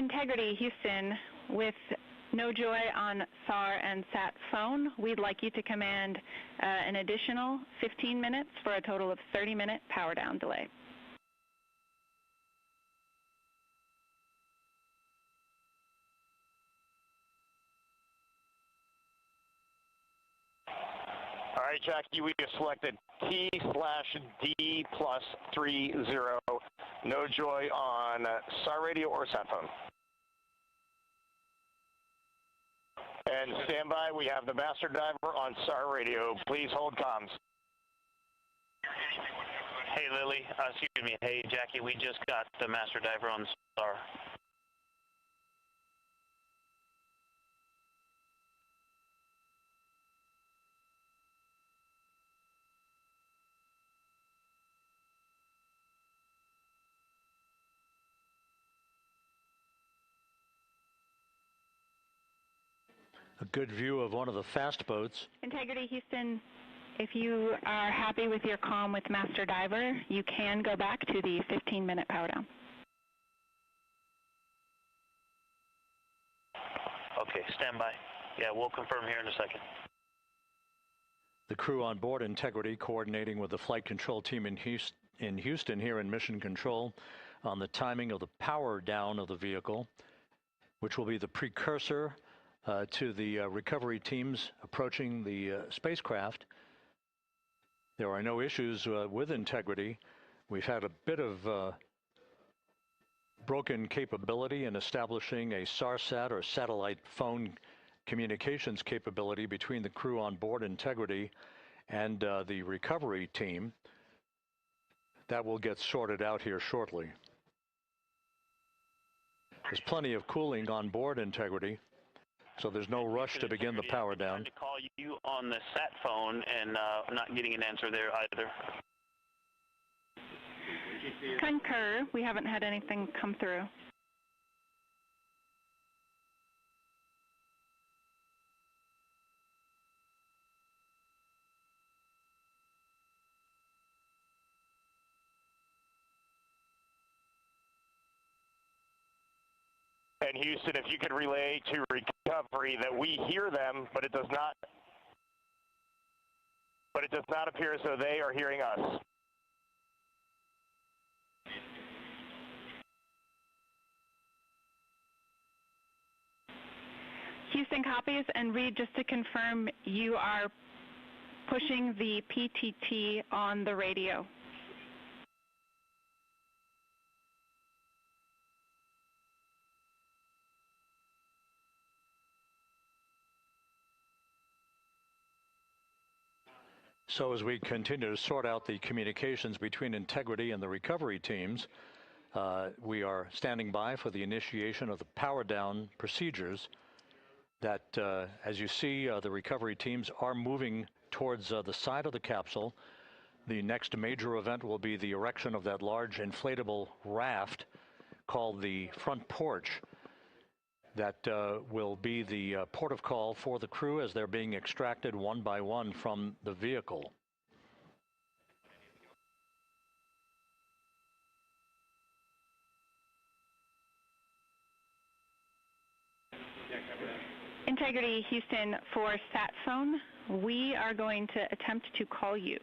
Integrity, Houston, with no joy on SAR and SAT phone, we'd like you to command an additional 15 minutes for a total of 30-minute power down delay. All right, Jackie, we have selected T/D+30. No joy on SAR radio or sat phone. And stand by, we have the master diver on SAR radio. Please hold comms. Hey, Lily. Excuse me. Hey, Jackie, we just got the master diver on SAR. A good view of one of the fast boats. Integrity, Houston, if you are happy with your comm with master diver, you can go back to the 15-minute power down. Okay, stand by. Yeah, we'll confirm here in a second. The crew on board Integrity coordinating with the flight control team in Houston here in Mission Control on the timing of the power down of the vehicle, which will be the precursor to the recovery teams approaching the spacecraft. There are no issues with Integrity. We've had a bit of broken capability in establishing a SARSAT or satellite phone communications capability between the crew on board Integrity and the recovery team. That will get sorted out here shortly. There's plenty of cooling on board Integrity, so there's no rush to begin the power down. To call you on the sat phone and not getting an answer there either. Concur. We haven't had anything come through. And Houston, if you could relay to recovery that we hear them, but it does not appear as though they are hearing us. Houston copies, and Reed, just to confirm, you are pushing the PTT on the radio. So as we continue to sort out the communications between Integrity and the recovery teams, we are standing by for the initiation of the power down procedures that, as you see, the recovery teams are moving towards the side of the capsule. The next major event will be the erection of that large inflatable raft called the front porch. That will be the port of call for the crew as they're being extracted one by one from the vehicle. Integrity, Houston, for sat phone, we are going to attempt to call you.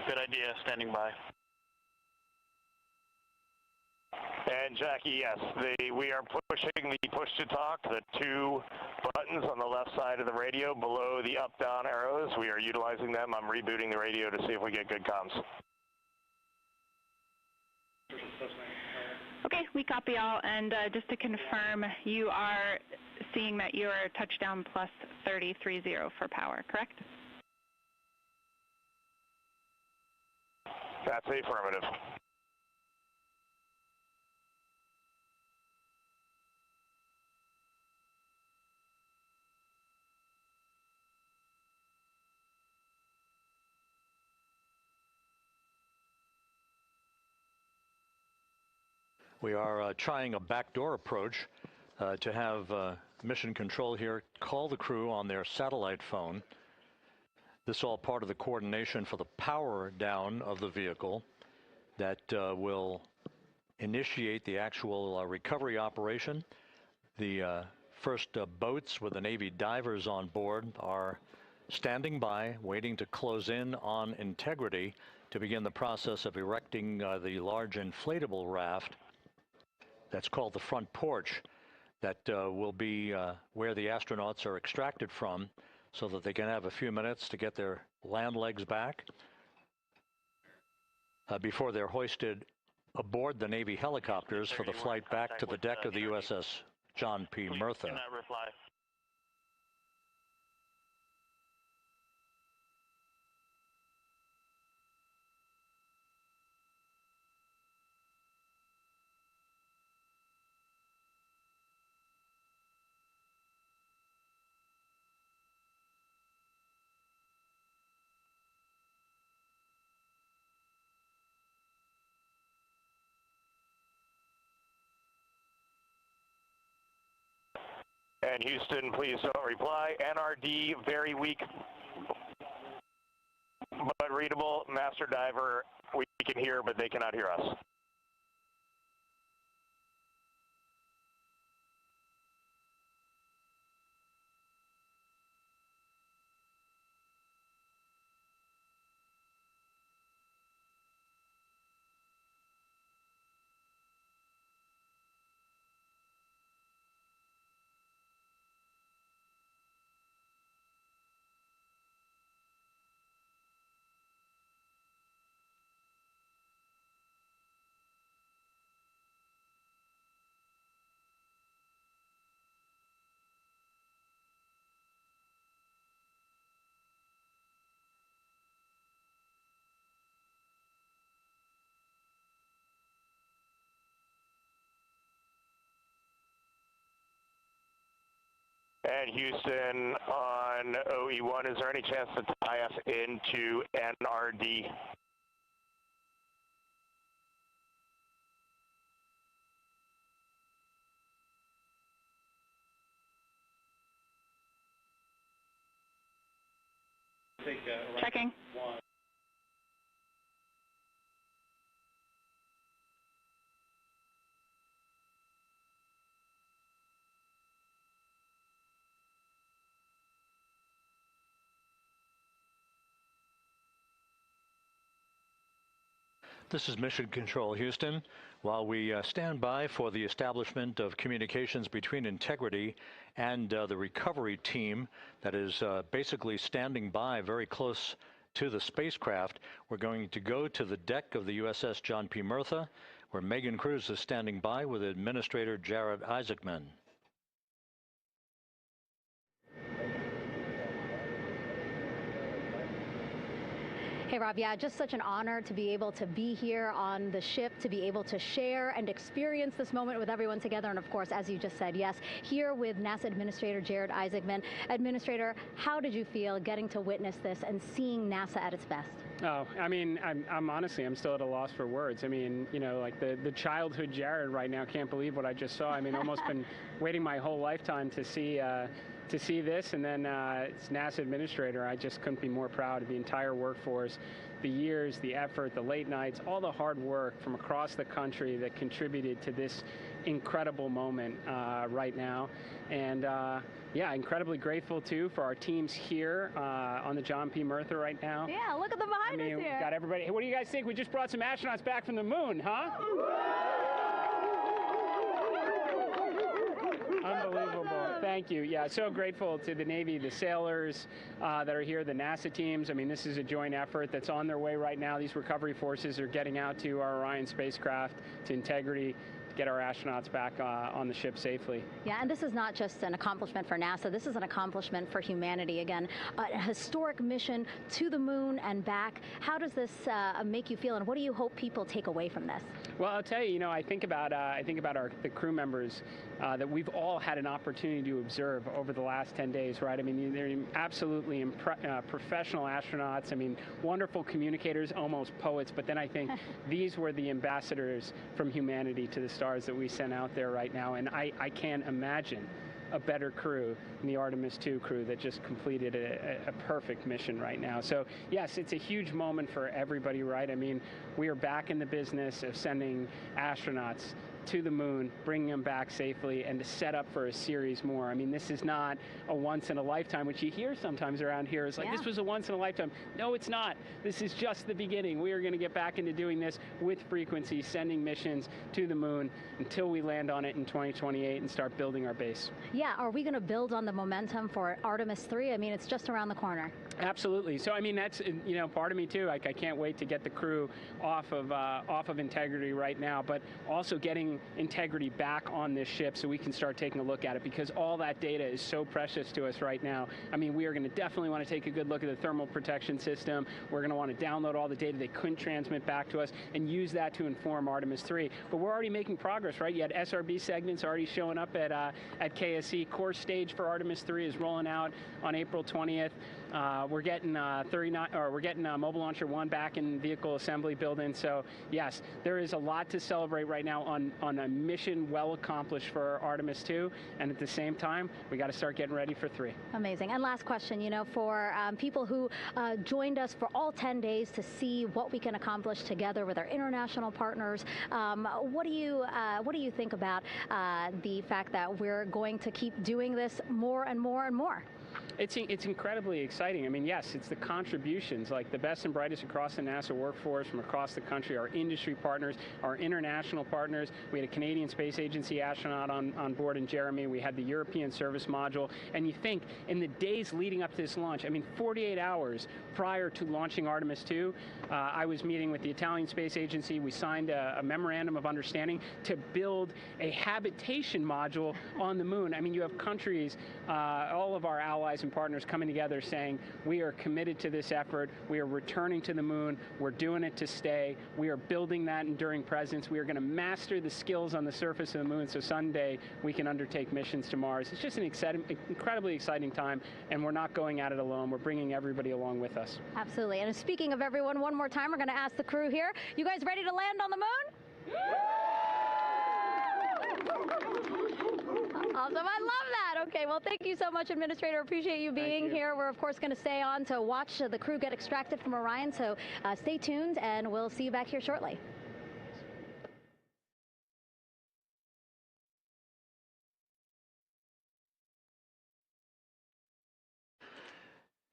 Good idea, standing by. And Jackie, yes, we are pushing the push to talk, the two buttons on the left side of the radio below the up-down arrows. We are utilizing them. I'm rebooting the radio to see if we get good comms. Okay, we copy all, and just to confirm, you are seeing that you are touchdown plus 3030 for power, correct? That's affirmative. We are trying a backdoor approach to have Mission Control here call the crew on their satellite phone. This is all part of the coordination for the power down of the vehicle. that will initiate the actual recovery operation. The first boats with the Navy divers on board are standing by, waiting to close in on Integrity to begin the process of erecting the large inflatable raft that's called the front porch that will be where the astronauts are extracted from so that they can have a few minutes to get their land legs back before they're hoisted aboard the Navy helicopters for the flight back to the deck of the USS John P. Murtha. Cannot reply. And Houston, please don't reply. NRD, very weak but readable. Master Diver, we can hear, but they cannot hear us. And Houston on OE1, is there any chance to tie us into NRD? Checking. This is Mission Control, Houston. While we stand by for the establishment of communications between Integrity and the recovery team that is basically standing by very close to the spacecraft, we're going to go to the deck of the USS John P. Murtha, where Megan Cruz is standing by with Administrator Jared Isaacman. Hey, Rob, yeah, just such an honor to be able to be here on the ship, to be able to share and experience this moment with everyone together. And of course, as you just said, yes, here with NASA Administrator Jared Isaacman. Administrator, how did you feel getting to witness this and seeing NASA at its best? Oh, I mean, I'm honestly, I'm still at a loss for words. I mean, you know, like the childhood Jared right now can't believe what I just saw. I mean, almost been waiting my whole lifetime to see this, and then it's NASA Administrator. I just couldn't be more proud of the entire workforce, the years, the effort, the late nights, all the hard work from across the country that contributed to this incredible moment right now. And yeah, incredibly grateful too for our teams here on the John P. Murtha right now. Yeah, look at them behind us here. We got everybody. Hey, what do you guys think? We just brought some astronauts back from the moon, huh? Unbelievable. Thank you. Yeah, so grateful to the Navy, the sailors that are here, the NASA teams. I mean, this is a joint effort that's on their way right now. These recovery forces are getting out to our Orion spacecraft, to Integrity, get our astronauts back on the ship safely. Yeah, and this is not just an accomplishment for NASA. This is an accomplishment for humanity. Again, a historic mission to the moon and back. How does this make you feel, and what do you hope people take away from this? Well, I'll tell you, you know, I think about the crew members that we've all had an opportunity to observe over the last 10 days, right? I mean, they're absolutely professional astronauts. I mean, wonderful communicators, almost poets. But then I think these were the ambassadors from humanity to the stars that we sent out there right now. And I can't imagine a better crew than the Artemis II crew that just completed a perfect mission right now. So yes, it's a huge moment for everybody, right? I mean, we are back in the business of sending astronauts to the moon, bringing them back safely, and to set up for a series more. I mean, this is not a once in a lifetime, which you hear sometimes around here. It's like, this was a once in a lifetime. No, it's not. This is just the beginning. We are going to get back into doing this with frequency, sending missions to the moon until we land on it in 2028 and start building our base. Yeah, are we going to build on the momentum for Artemis III? I mean, it's just around the corner. Absolutely. So, I mean, that's, you know, part of me too. Like, I can't wait to get the crew off of Integrity right now, but also getting Integrity back on this ship so we can start taking a look at it, because all that data is so precious to us right now. I mean, we are going to definitely want to take a good look at the thermal protection system. We're going to want to download all the data they couldn't transmit back to us and use that to inform Artemis III. But we're already making progress, right? You had SRB segments already showing up at KSC. Core stage for Artemis III is rolling out on April 20th. We're getting Mobile Launcher 1 back in vehicle assembly building. So yes, there is a lot to celebrate right now on a mission well accomplished for Artemis II, and at the same time, we got to start getting ready for 3. Amazing. And last question, you know, for people who joined us for all 10 days to see what we can accomplish together with our international partners, what do you think about the fact that we're going to keep doing this more and more and more? It's incredibly exciting. I mean, yes, it's the contributions, like the best and brightest across the NASA workforce from across the country, our industry partners, our international partners. We had a Canadian Space Agency astronaut on board in Jeremy. We had the European Service Module. And you think, in the days leading up to this launch, I mean, 48 hours prior to launching Artemis II, I was meeting with the Italian Space Agency. We signed a memorandum of understanding to build a habitation module on the moon. I mean, you have countries, all of our allies and partners coming together saying, we are committed to this effort, we are returning to the moon, we're doing it to stay, we are building that enduring presence, we are going to master the skills on the surface of the moon so someday we can undertake missions to Mars. It's just an incredibly exciting time, and we're not going at it alone, we're bringing everybody along with us. Absolutely, and speaking of everyone, one more time, we're going to ask the crew here, you guys ready to land on the moon? Awesome. I love that. Okay, well, thank you so much, Administrator. Appreciate you being here. We're, of course, going to stay on to watch the crew get extracted from Orion, so stay tuned, and we'll see you back here shortly.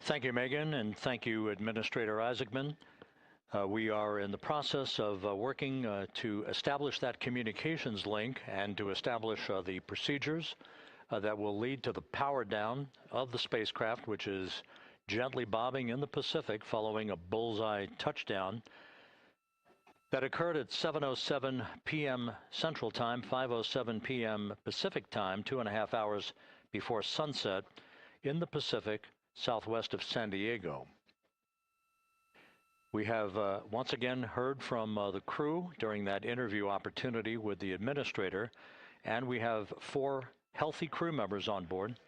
Thank you, Megan, and thank you, Administrator Isaacman. We are in the process of working to establish that communications link and to establish the procedures that will lead to the power down of the spacecraft, which is gently bobbing in the Pacific following a bullseye touchdown that occurred at 7:07 p.m. Central Time, 5:07 p.m. Pacific Time, 2.5 hours before sunset in the Pacific, southwest of San Diego. We have once again heard from the crew during that interview opportunity with the administrator, and we have 4 healthy crew members on board.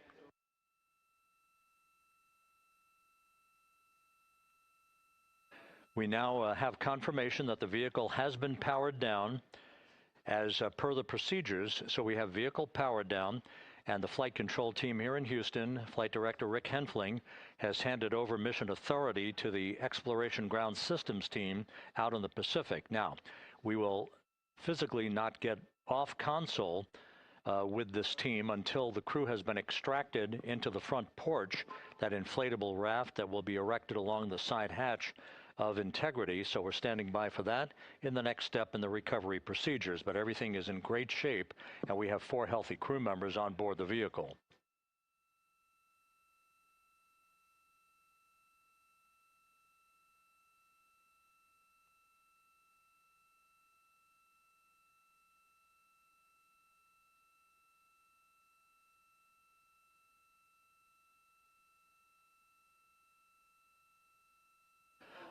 We now have confirmation that the vehicle has been powered down as per the procedures. So we have vehicle powered down, and the flight control team here in Houston, Flight Director Rick Henfling, has handed over mission authority to the Exploration Ground Systems team out in the Pacific. Now, we will physically not get off console with this team until the crew has been extracted into the front porch, that inflatable raft that will be erected along the side hatch of Integrity. So we're standing by for that in the next step in the recovery procedures. But everything is in great shape, and we have 4 healthy crew members on board the vehicle.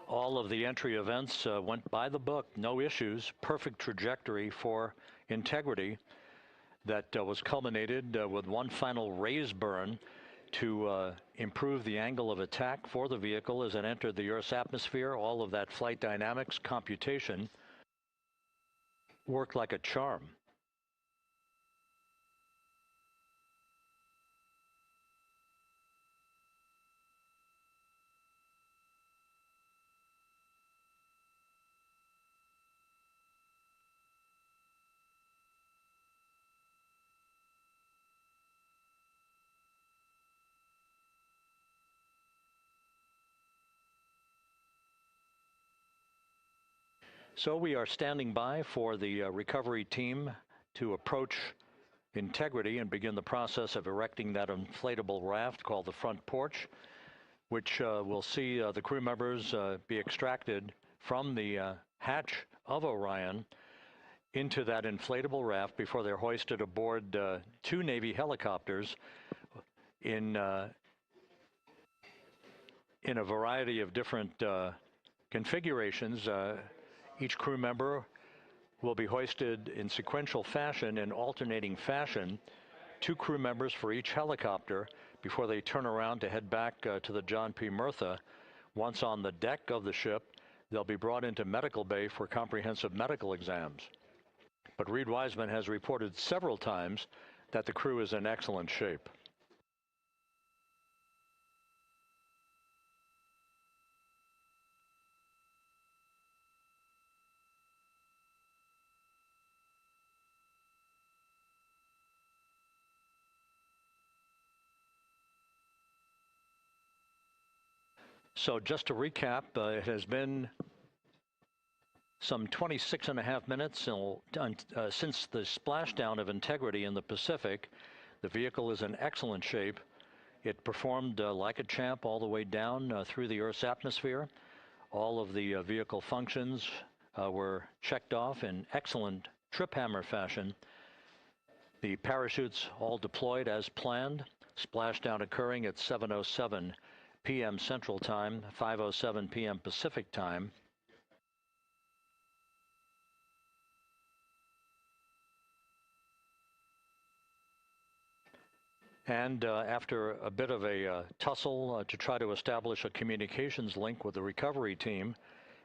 All of the entry events went by the book, no issues, perfect trajectory for Integrity that was culminated with one final raise burn to improve the angle of attack for the vehicle as it entered the Earth's atmosphere. All of that flight dynamics computation worked like a charm. So we are standing by for the recovery team to approach Integrity and begin the process of erecting that inflatable raft called the front porch, which will see the crew members be extracted from the hatch of Orion into that inflatable raft before they're hoisted aboard 2 Navy helicopters in a variety of different configurations. Each crew member will be hoisted in sequential fashion, in alternating fashion, 2 crew members for each helicopter before they turn around to head back to the John P. Murtha. Once on the deck of the ship, they'll be brought into medical bay for comprehensive medical exams. But Reed Wiseman has reported several times that the crew is in excellent shape. So just to recap, it has been some 26.5 minutes since the splashdown of Integrity in the Pacific. The vehicle is in excellent shape. It performed like a champ all the way down through the Earth's atmosphere. All of the vehicle functions were checked off in excellent trip hammer fashion. The parachutes all deployed as planned. Splashdown occurring at 7:07 p.m. Central Time, 5:07 p.m. Pacific Time. And after a bit of a tussle to try to establish a communications link with the recovery team,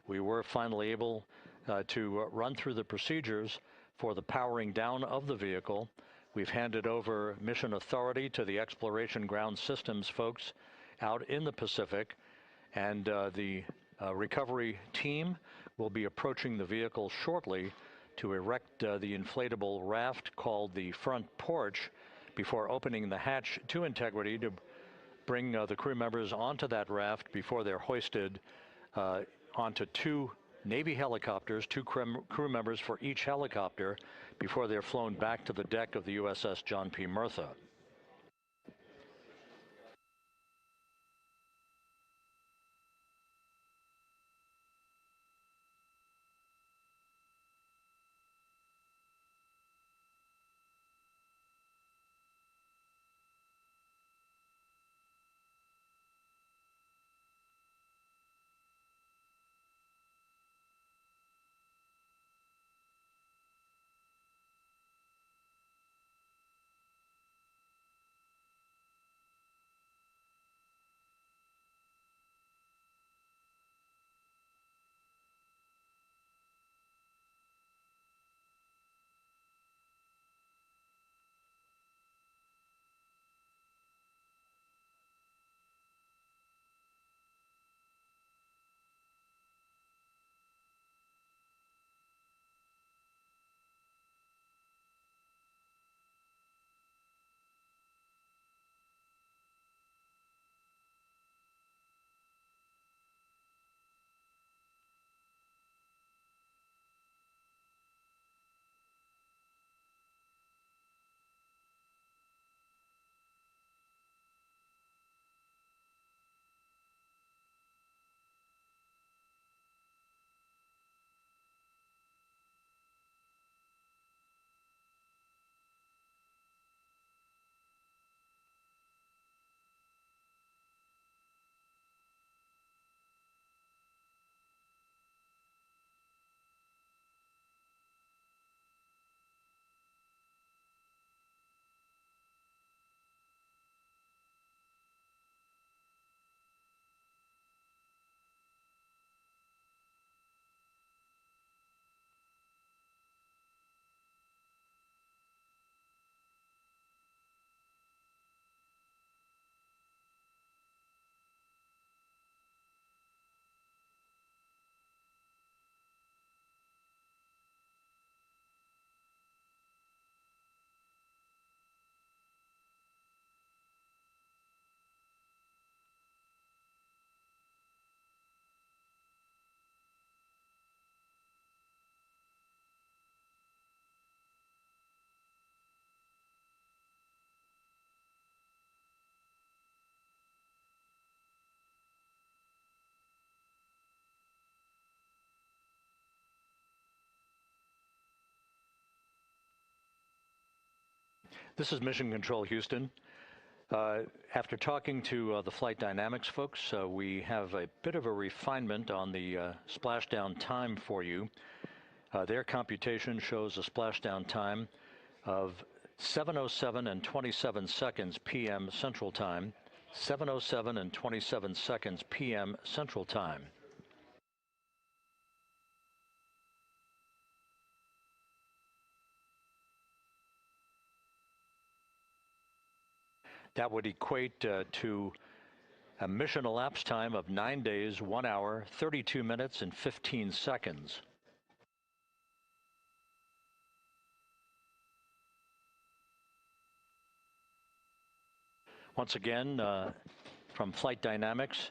we were finally able to run through the procedures for the powering down of the vehicle. We've handed over mission authority to the Exploration Ground Systems folks out in the Pacific, and the recovery team will be approaching the vehicle shortly to erect the inflatable raft called the front porch before opening the hatch to Integrity to bring the crew members onto that raft before they're hoisted onto 2 Navy helicopters, 2 crew members for each helicopter, before they're flown back to the deck of the USS John P. Murtha. This is Mission Control Houston. After talking to the flight dynamics folks, we have a bit of a refinement on the splashdown time for you. Their computation shows a splashdown time of 7:07 and 27 seconds p.m. Central Time, 7:07 and 27 seconds p.m. Central Time. That would equate to a mission elapsed time of 9 days, 1 hour, 32 minutes, and 15 seconds. Once again, from Flight Dynamics,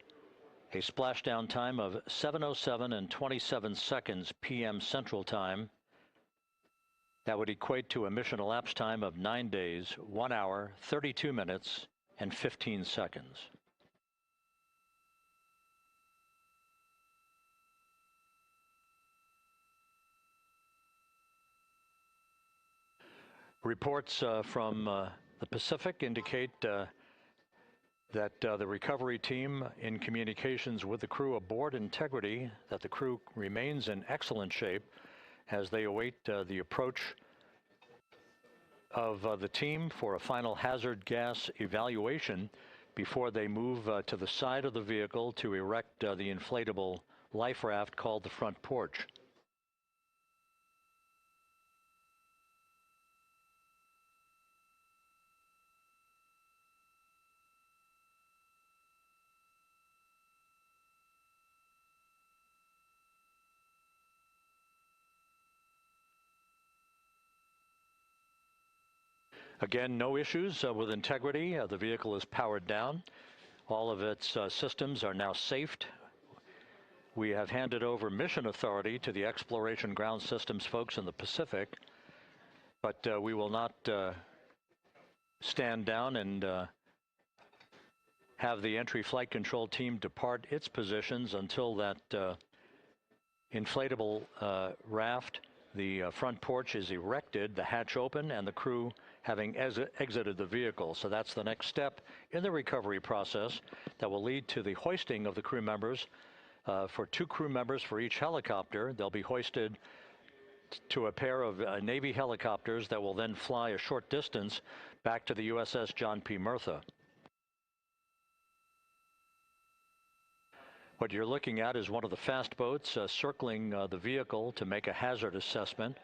a splashdown time of 7:07 and 27 seconds p.m. Central Time. That would equate to a mission elapsed time of 9 days, 1 hour, 32 minutes, and 15 seconds. Reports from the Pacific indicate that the recovery team, in communications with the crew aboard Integrity, that the crew remains in excellent shape as they await the approach of the team for a final hazard gas evaluation before they move to the side of the vehicle to erect the inflatable life raft called the front porch. Again, no issues with Integrity. The vehicle is powered down. All of its systems are now safed. We have handed over mission authority to the Exploration Ground Systems folks in the Pacific, but we will not stand down and have the entry flight control team depart its positions until that inflatable raft, the front porch, is erected, the hatch open, and the crew having exited the vehicle. So that's the next step in the recovery process that will lead to the hoisting of the crew members. For 2 crew members for each helicopter, they'll be hoisted to a pair of Navy helicopters that will then fly a short distance back to the USS John P. Murtha. What you're looking at is one of the fast boats circling the vehicle to make a hazard assessment.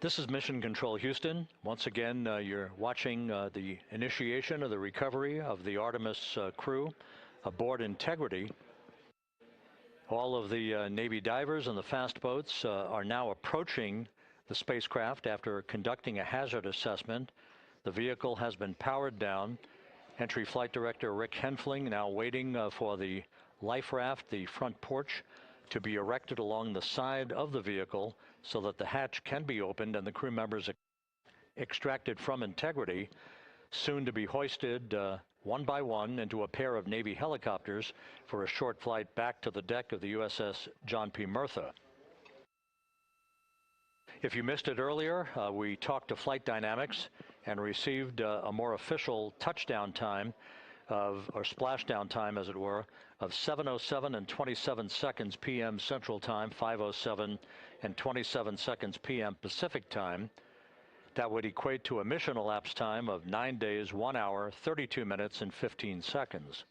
This is Mission Control Houston. Once again, you're watching the initiation of the recovery of the Artemis crew aboard Integrity. All of the Navy divers and the fast boats are now approaching the spacecraft after conducting a hazard assessment. The vehicle has been powered down. Entry Flight Director Rick Henfling now waiting for the life raft, the front porch, to be erected along the side of the vehicle so that the hatch can be opened and the crew members extracted from Integrity, soon to be hoisted one by one into a pair of Navy helicopters for a short flight back to the deck of the USS John P. Murtha. If you missed it earlier, we talked to Flight Dynamics and received a more official touchdown time or splashdown time, as it were, of 7:07 and 27 seconds p.m. Central Time, 5:07 and 27 seconds p.m. Pacific Time. That would equate to a mission elapsed time of 9 days, 1 hour, 32 minutes, and 15 seconds.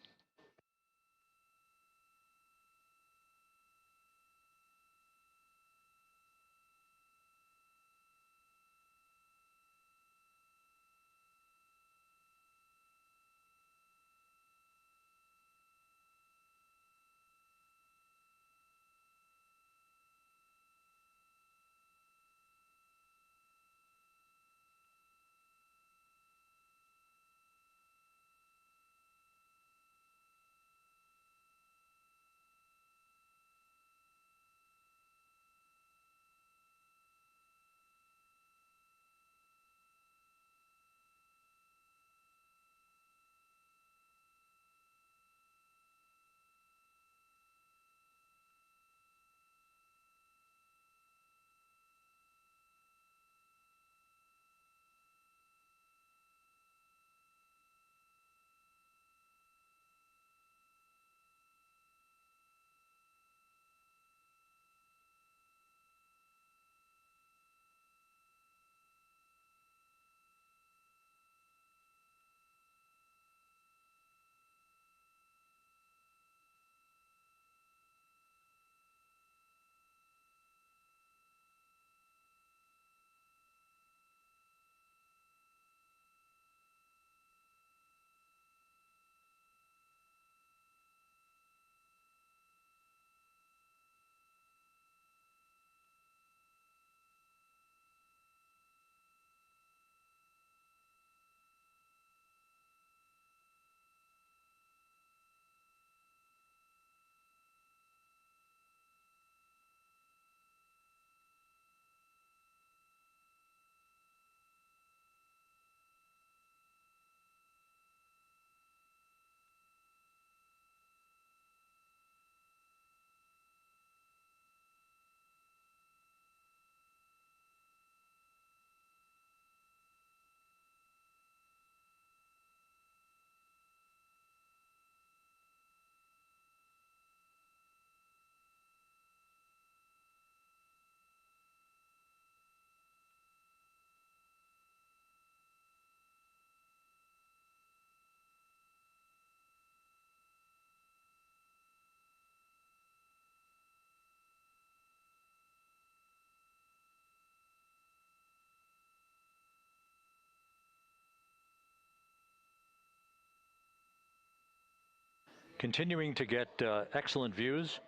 Continuing to get excellent views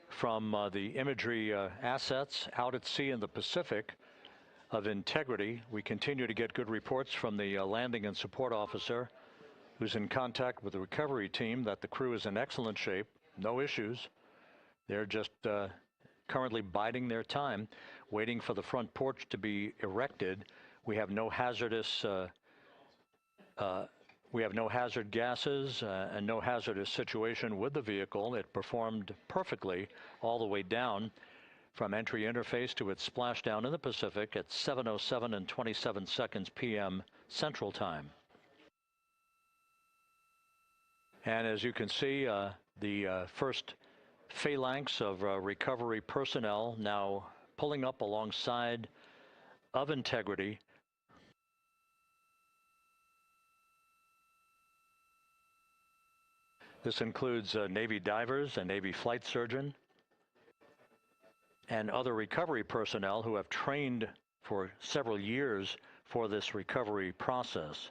from the imagery assets out at sea in the Pacific of Integrity. We continue to get good reports from the landing and support officer who's in contact with the recovery team that the crew is in excellent shape, no issues. They're just currently biding their time, waiting for the front porch to be erected. We have no hazardous we have no hazard gases and no hazardous situation with the vehicle. It performed perfectly all the way down from entry interface to its splashdown in the Pacific at 7:07 and 27 seconds p.m. Central Time. And as you can see, the first phalanx of recovery personnel now pulling up alongside of Integrity. This includes Navy divers, a Navy flight surgeon, and other recovery personnel who have trained for several years for this recovery process.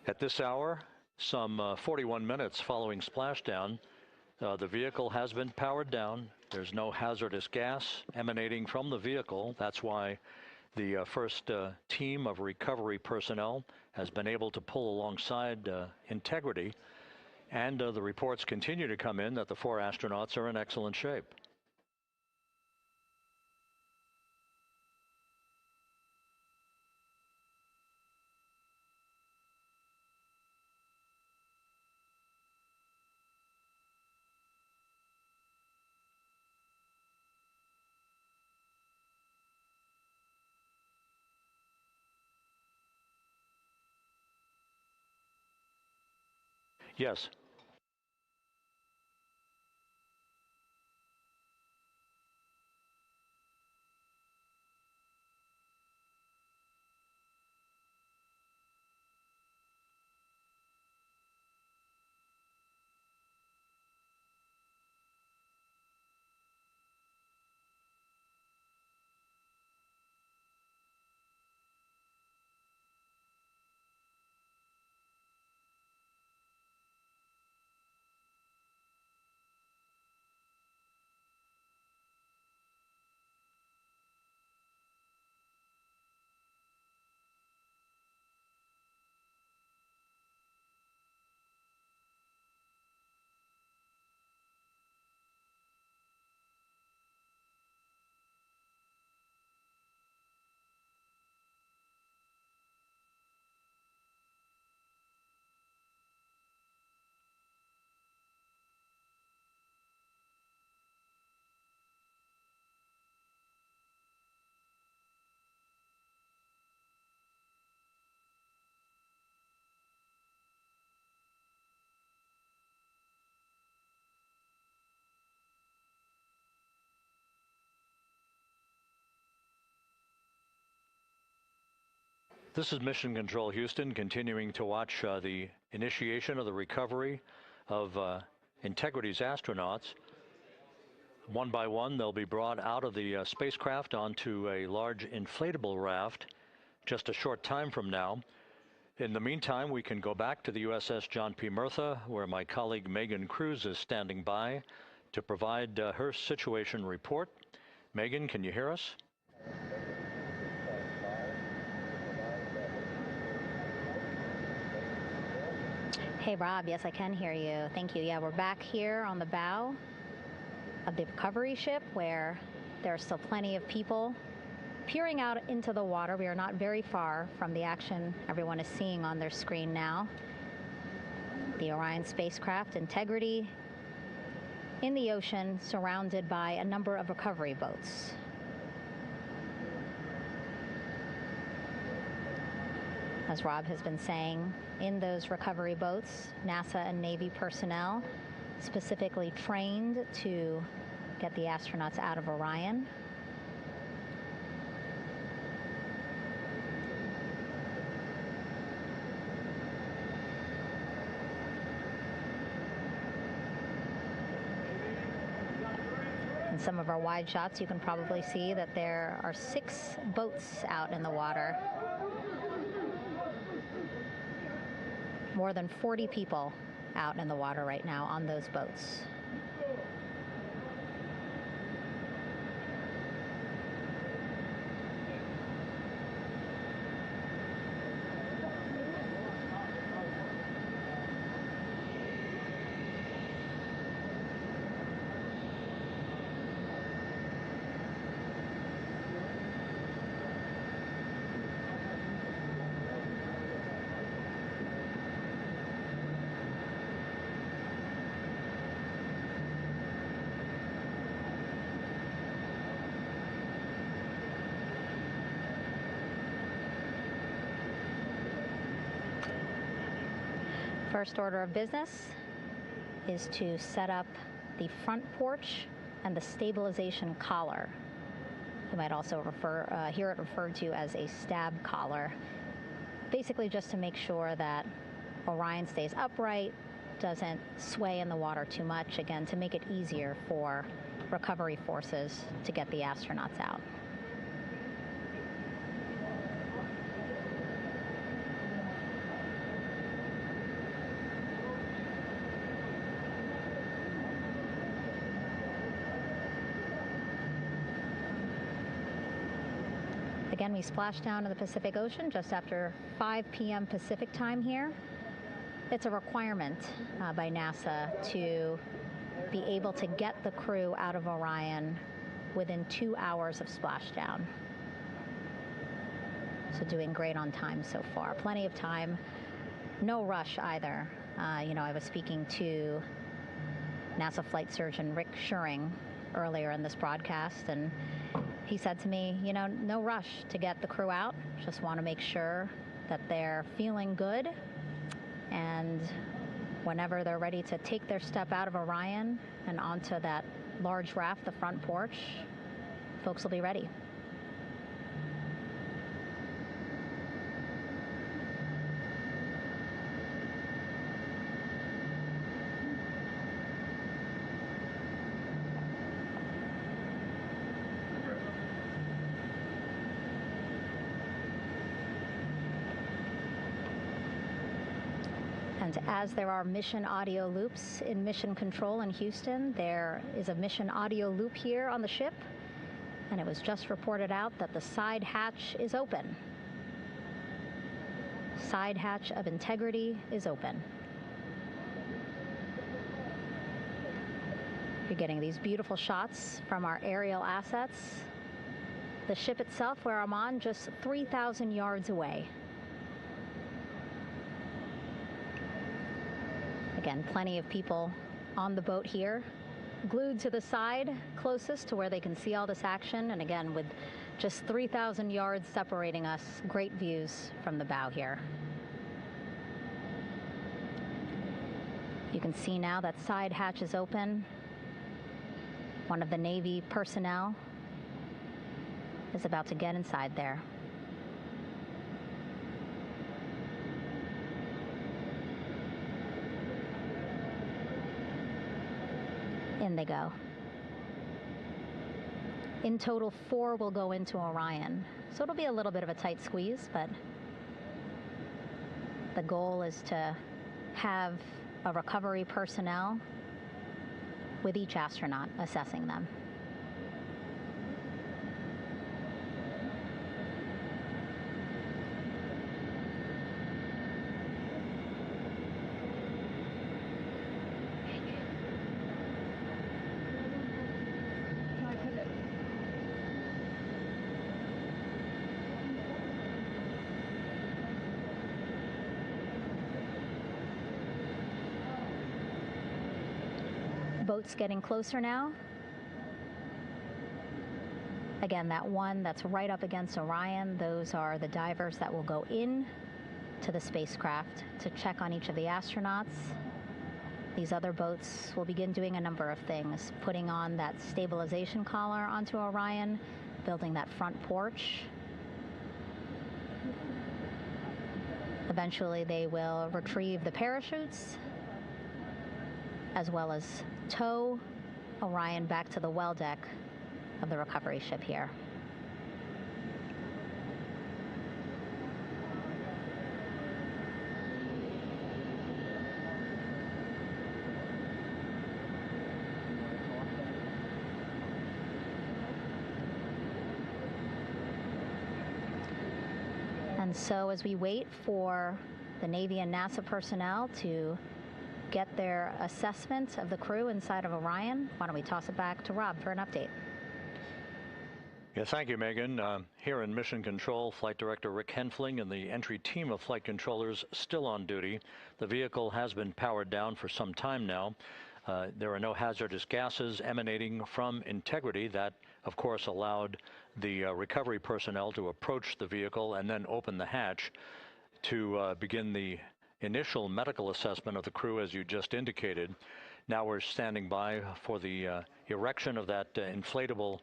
At this hour, some 41 minutes following splashdown, the vehicle has been powered down. There's no hazardous gas emanating from the vehicle. That's why the first team of recovery personnel has been able to pull alongside Integrity. And the reports continue to come in that the 4 astronauts are in excellent shape. Yes. This is Mission Control Houston, continuing to watch the initiation of the recovery of Integrity's astronauts. One by one, they'll be brought out of the spacecraft onto a large inflatable raft just a short time from now. In the meantime, we can go back to the USS John P. Murtha, where my colleague Megan Cruz is standing by to provide her situation report. Megan, can you hear us? Hey, Rob. Yes, I can hear you. Thank you. Yeah, we're back here on the bow of the recovery ship where there are still plenty of people peering out into the water. We are not very far from the action everyone is seeing on their screen now. The Orion spacecraft, Integrity, in the ocean, surrounded by a number of recovery boats. As Rob has been saying, in those recovery boats, NASA and Navy personnel specifically trained to get the astronauts out of Orion. In some of our wide shots, you can probably see that there are 6 boats out in the water. More than 40 people out in the water right now on those boats. First order of business is to set up the front porch and the stabilization collar. You might also hear it referred to as a stab collar. Basically just to make sure that Orion stays upright, doesn't sway in the water too much, again, to make it easier for recovery forces to get the astronauts out. Again, we splashed down to the Pacific Ocean just after 5 p.m. Pacific time here. It's a requirement by NASA to be able to get the crew out of Orion within 2 hours of splashdown. So doing great on time so far. Plenty of time. No rush either. I was speaking to NASA flight surgeon Rick Schuring earlier in this broadcast, and he said to me, no rush to get the crew out. Just want to make sure that they're feeling good. And whenever they're ready to take their step out of Orion and onto that large raft, the front porch, folks will be ready. And as there are mission audio loops in Mission Control in Houston, there is a mission audio loop here on the ship, and it was just reported out that the side hatch is open. Side hatch of integrity is open. You're getting these beautiful shots from our aerial assets. The ship itself, where I'm on, just 3,000 yards away. Again, plenty of people on the boat here, glued to the side closest to where they can see all this action. And again, with just 3,000 yards separating us, great views from the bow here. You can see now that side hatch is open. One of the Navy personnel is about to get inside there. In they go. In total, 4 will go into Orion. So it'll be a little bit of a tight squeeze, but the goal is to have a recovery personnel with each astronaut assessing them. Boats getting closer now. Again, that one that's right up against Orion, those are the divers that will go in to the spacecraft to check on each of the astronauts. These other boats will begin doing a number of things, putting on that stabilization collar onto Orion, building that front porch. Eventually, they will retrieve the parachutes, as well as tow Orion back to the well deck of the recovery ship here. And so as we wait for the Navy and NASA personnel to get their assessment of the crew inside of Orion, why don't we toss it back to Rob for an update? Yeah, thank you, Megan. Here in Mission Control, Flight Director Rick Henfling and the entry team of flight controllers still on duty. The vehicle has been powered down for some time now. There are no hazardous gases emanating from integrity. That, of course, allowed the recovery personnel to approach the vehicle and then open the hatch to begin the initial medical assessment of the crew, as you just indicated. Now we're standing by for the erection of that inflatable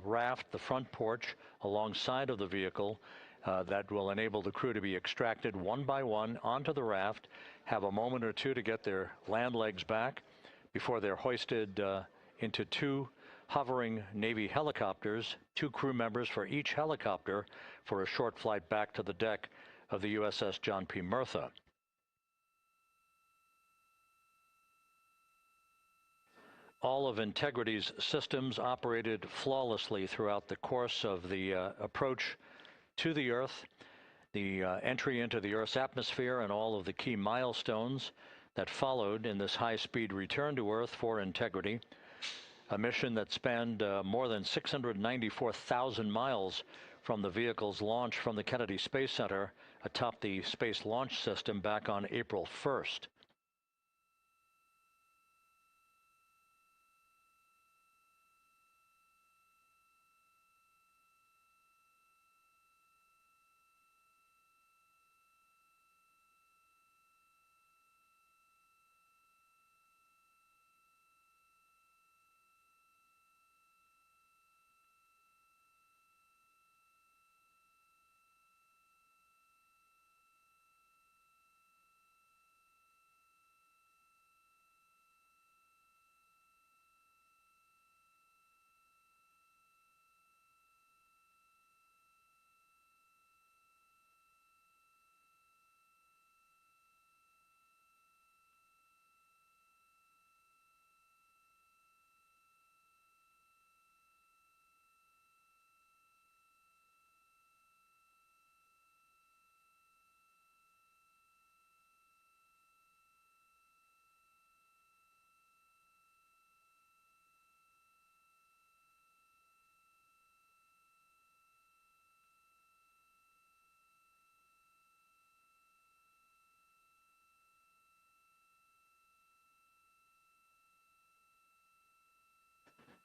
raft, the front porch, alongside of the vehicle. That will enable the crew to be extracted one by one onto the raft, have a moment or two to get their land legs back before they're hoisted into two hovering Navy helicopters, 2 crew members for each helicopter, for a short flight back to the deck of the USS John P. Murtha. All of Integrity's systems operated flawlessly throughout the course of the approach to the Earth, the entry into the Earth's atmosphere, and all of the key milestones that followed in this high-speed return to Earth for Integrity, a mission that spanned more than 694,000 miles from the vehicle's launch from the Kennedy Space Center atop the Space Launch System back on April 1st.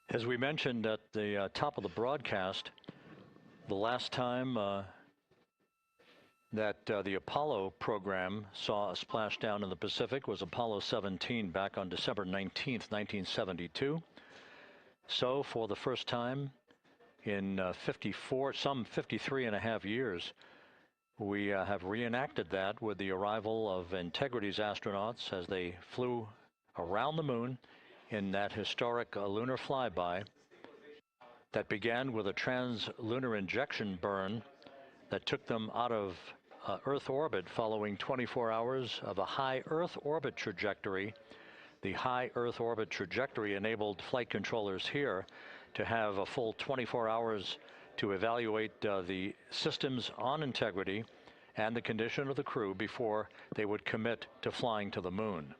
As we mentioned at the top of the broadcast, the last time that the Apollo program saw a splashdown in the Pacific was Apollo 17 back on December 19th, 1972. So for the first time in some 53 and a half years, we have reenacted that with the arrival of Integrity's astronauts as they flew around the moon in that historic lunar flyby that began with a trans-lunar injection burn that took them out of Earth orbit following 24 hours of a high Earth orbit trajectory. The high Earth orbit trajectory enabled flight controllers here to have a full 24 hours to evaluate the systems on Integrity and the condition of the crew before they would commit to flying to the moon.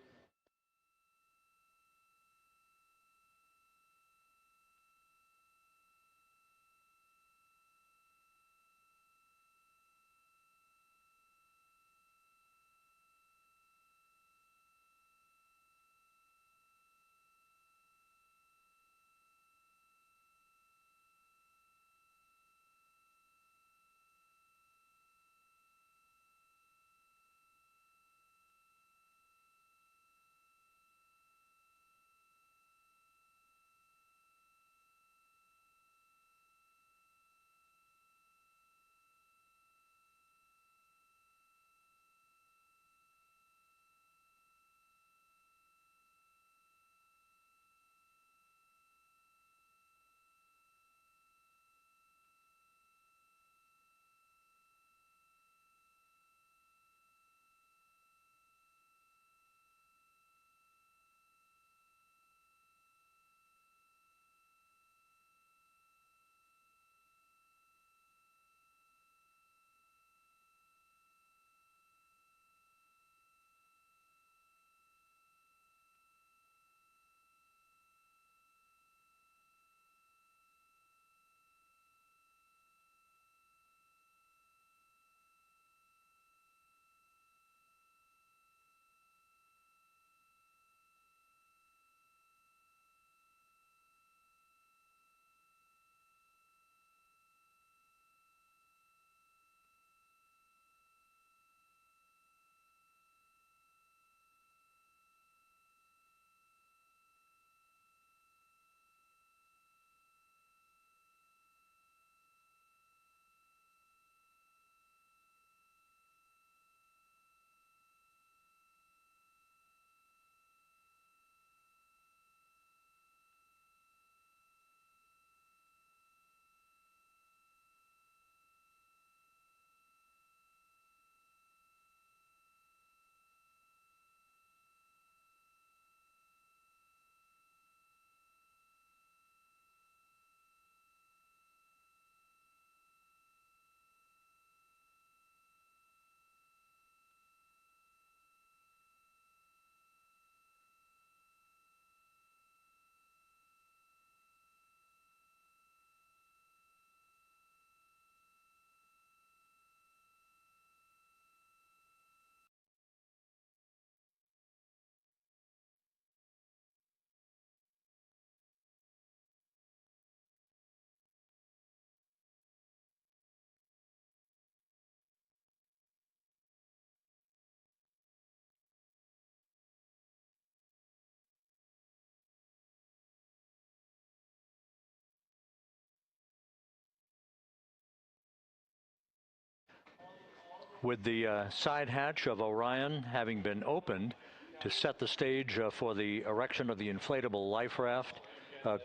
With the side hatch of Orion having been opened to set the stage for the erection of the inflatable life raft,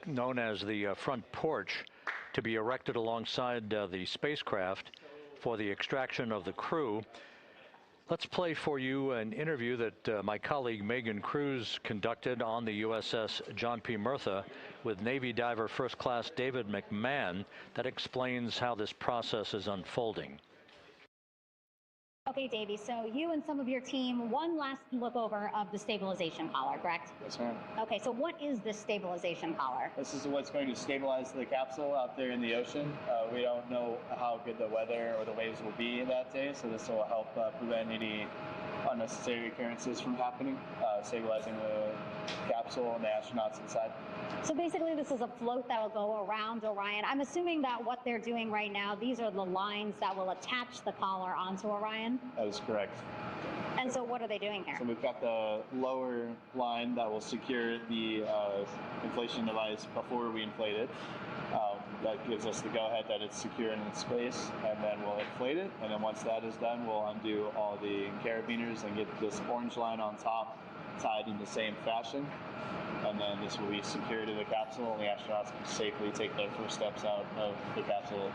known as the front porch, to be erected alongside the spacecraft for the extraction of the crew. Let's play for you an interview that my colleague Megan Cruz conducted on the USS John P. Murtha with Navy diver First Class David McMahon that explains how this process is unfolding. Okay, Davey, so you and some of your team, one last look over of the stabilization collar, correct? Yes, ma'am. Okay, so what is this stabilization collar? This is what's going to stabilize the capsule out there in the ocean. We don't know how good the weather or the waves will be that day, so this will help prevent any unnecessary occurrences from happening, stabilizing the capsule and the astronauts inside. So basically this is a float that will go around Orion. I'm assuming that what they're doing right now, these are the lines that will attach the collar onto Orion? That is correct. And so what are they doing here? So we've got the lower line that will secure the inflation device before we inflate it. That gives us the go-ahead that it's secure in its space, and then we'll inflate it. And then once that is done, we'll undo all the carabiners and get this orange line on top tied in the same fashion. And then this will be secure to the capsule, and the astronauts can safely take their first steps out of the capsule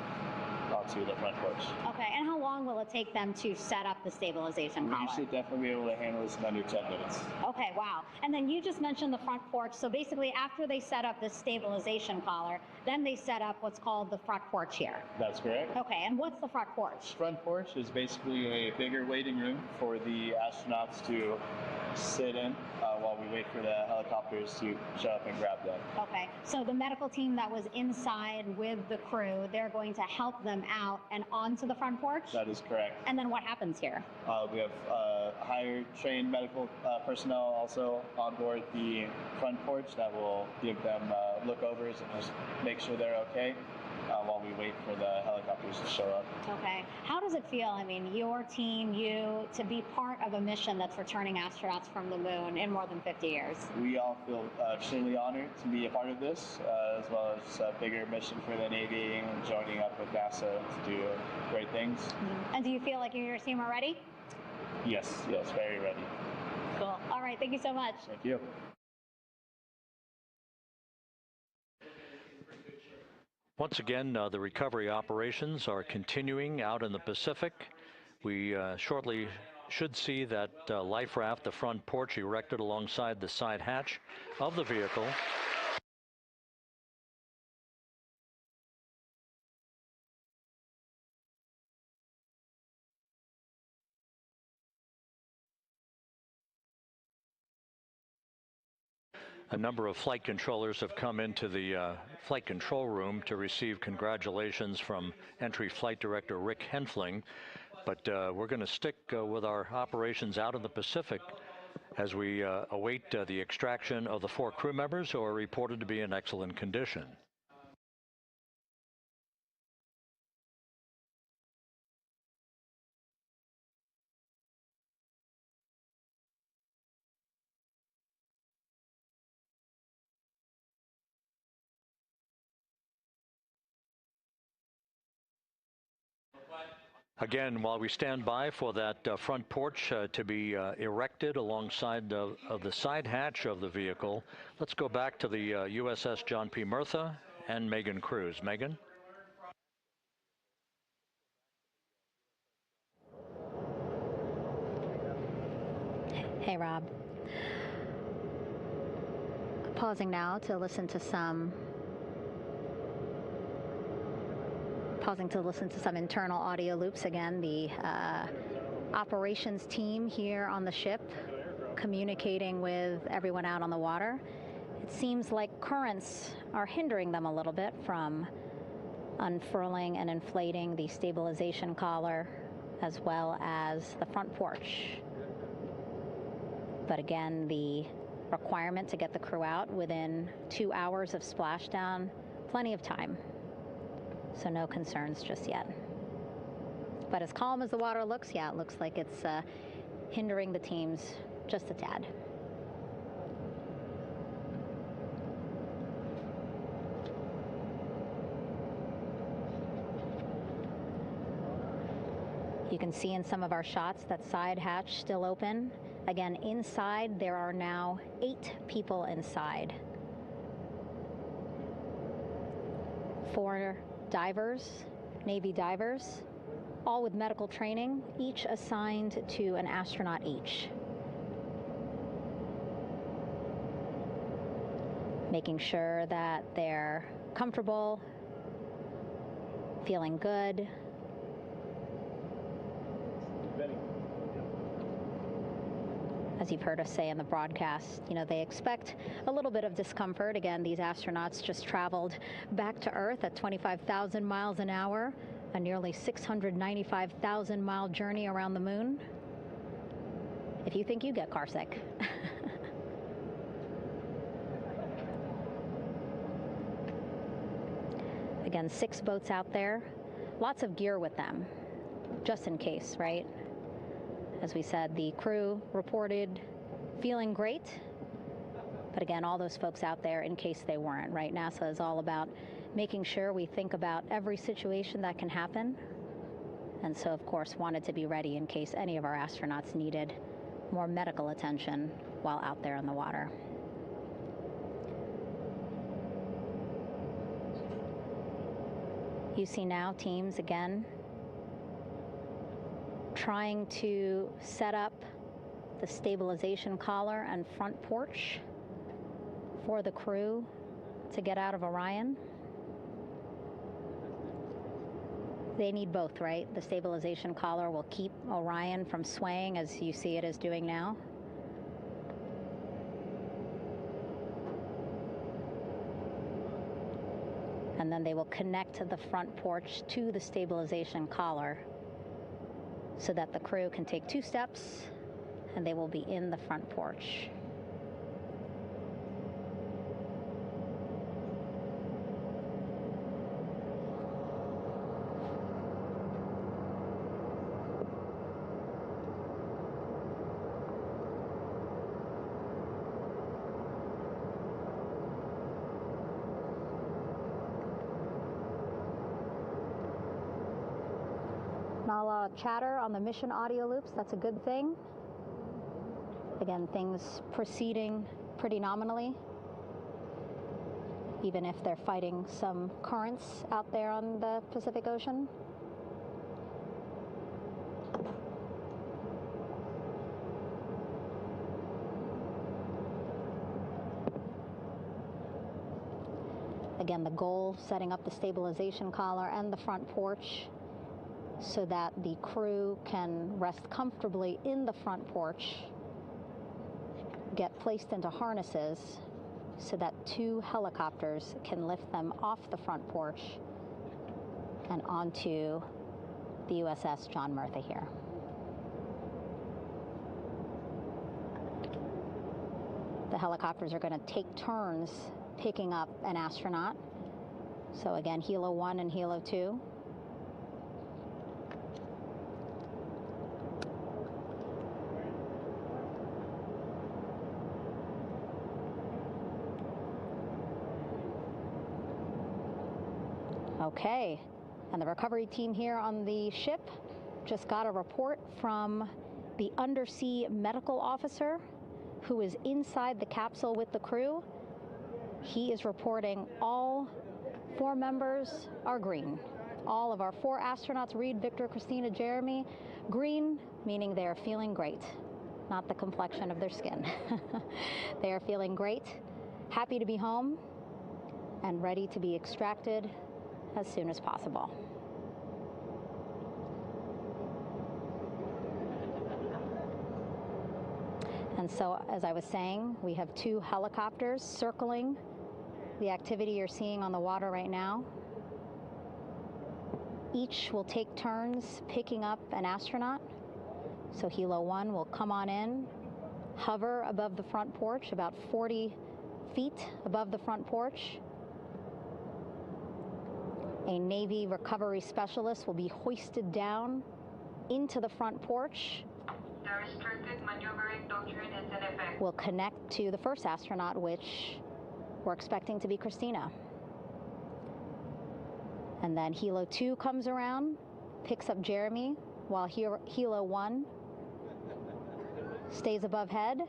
onto the front porch. Okay, and how long will it take them to set up the stabilization collar? We should definitely be able to handle this in under 10 minutes. Okay, wow. And then you just mentioned the front porch. So basically after they set up this stabilization collar, then they set up what's called the front porch here. That's correct. Okay, and what's the front porch? Front porch is basically a bigger waiting room for the astronauts to sit in while we wait for the helicopters to show up and grab them. Okay, so the medical team that was inside with the crew, they're going to help them out and onto the front porch? That is correct. And then what happens here? We have higher trained medical personnel also on board the front porch that will give them lookovers and just make sure they're okay while we wait for the helicopters to show up. Okay. How does it feel, I mean, your team, you, to be part of a mission that's returning astronauts from the moon in more than 50 years? We all feel extremely honored to be a part of this, as well as a bigger mission for the Navy and joining up with NASA to do great things. Mm-hmm. And do you feel like you and your team are ready? Yes, very ready. Cool. All right, thank you so much. Thank you. Once again, the recovery operations are continuing out in the Pacific. We shortly should see that life raft, the front porch, erected alongside the side hatch of the vehicle. A number of flight controllers have come into the flight control room to receive congratulations from Entry Flight Director Rick Henfling. But we're going to stick with our operations out in the Pacific as we await the extraction of the 4 crew members who are reported to be in excellent condition. Again, while we stand by for that front porch to be erected alongside of the side hatch of the vehicle, let's go back to the USS John P. Murtha and Megan Cruz. Megan? Hey, Rob. Pausing now to listen to some internal audio loops. Again, the operations team here on the ship communicating with everyone out on the water. It seems like currents are hindering them a little bit from unfurling and inflating the stabilization collar as well as the front porch. But again, the requirement to get the crew out within 2 hours of splashdown, plenty of time. So no concerns just yet. But as calm as the water looks, yeah, it looks like it's hindering the teams just a tad. You can see in some of our shots that side hatch still open. Again, inside there are now 8 people inside. 4 divers, Navy divers, all with medical training, each assigned to an astronaut each. Making sure that they're comfortable, feeling good. As you've heard us say in the broadcast, you know, they expect a little bit of discomfort. Again, these astronauts just traveled back to Earth at 25,000 miles an hour, a nearly 695,000-mile journey around the moon. If you think you get carsick. Again, 6 boats out there, lots of gear with them, just in case, right? As we said, the crew reported feeling great, but again, all those folks out there in case they weren't, right? NASA is all about making sure we think about every situation that can happen, and so, of course, wanted to be ready in case any of our astronauts needed more medical attention while out there in the water. You see now teams, again, trying to set up the stabilization collar and front porch for the crew to get out of Orion. They need both, right? The stabilization collar will keep Orion from swaying as you see it is doing now. And then they will connect the front porch to the stabilization collar so that the crew can take 2 steps and they will be in the front porch. Not a lot of chatter on the mission audio loops. That's a good thing. Again, things proceeding pretty nominally, even if they're fighting some currents out there on the Pacific Ocean. Again, the goal, setting up the stabilization collar and the front porch so that the crew can rest comfortably in the front porch, get placed into harnesses so that 2 helicopters can lift them off the front porch and onto the USS John Murtha here. The helicopters are going to take turns picking up an astronaut. So again, Helo 1 and Helo 2. Okay, and the recovery team here on the ship just got a report from the undersea medical officer who is inside the capsule with the crew. He is reporting all 4 members are green. All of our 4 astronauts, Reed, Victor, Christina, Jeremy, green, meaning they are feeling great, not the complexion of their skin. They are feeling great, happy to be home, and ready to be extracted as soon as possible. And so, as I was saying, we have 2 helicopters circling the activity you're seeing on the water right now. Each will take turns picking up an astronaut. So Helo 1 will come on in, hover above the front porch, about 40 feet above the front porch. A Navy recovery specialist will be hoisted down into the front porch. The restricted maneuvering doctrine is in effect. Will connect to the first astronaut, which we're expecting to be Christina. And then Helo 2 comes around, picks up Jeremy, while Helo 1 stays above head,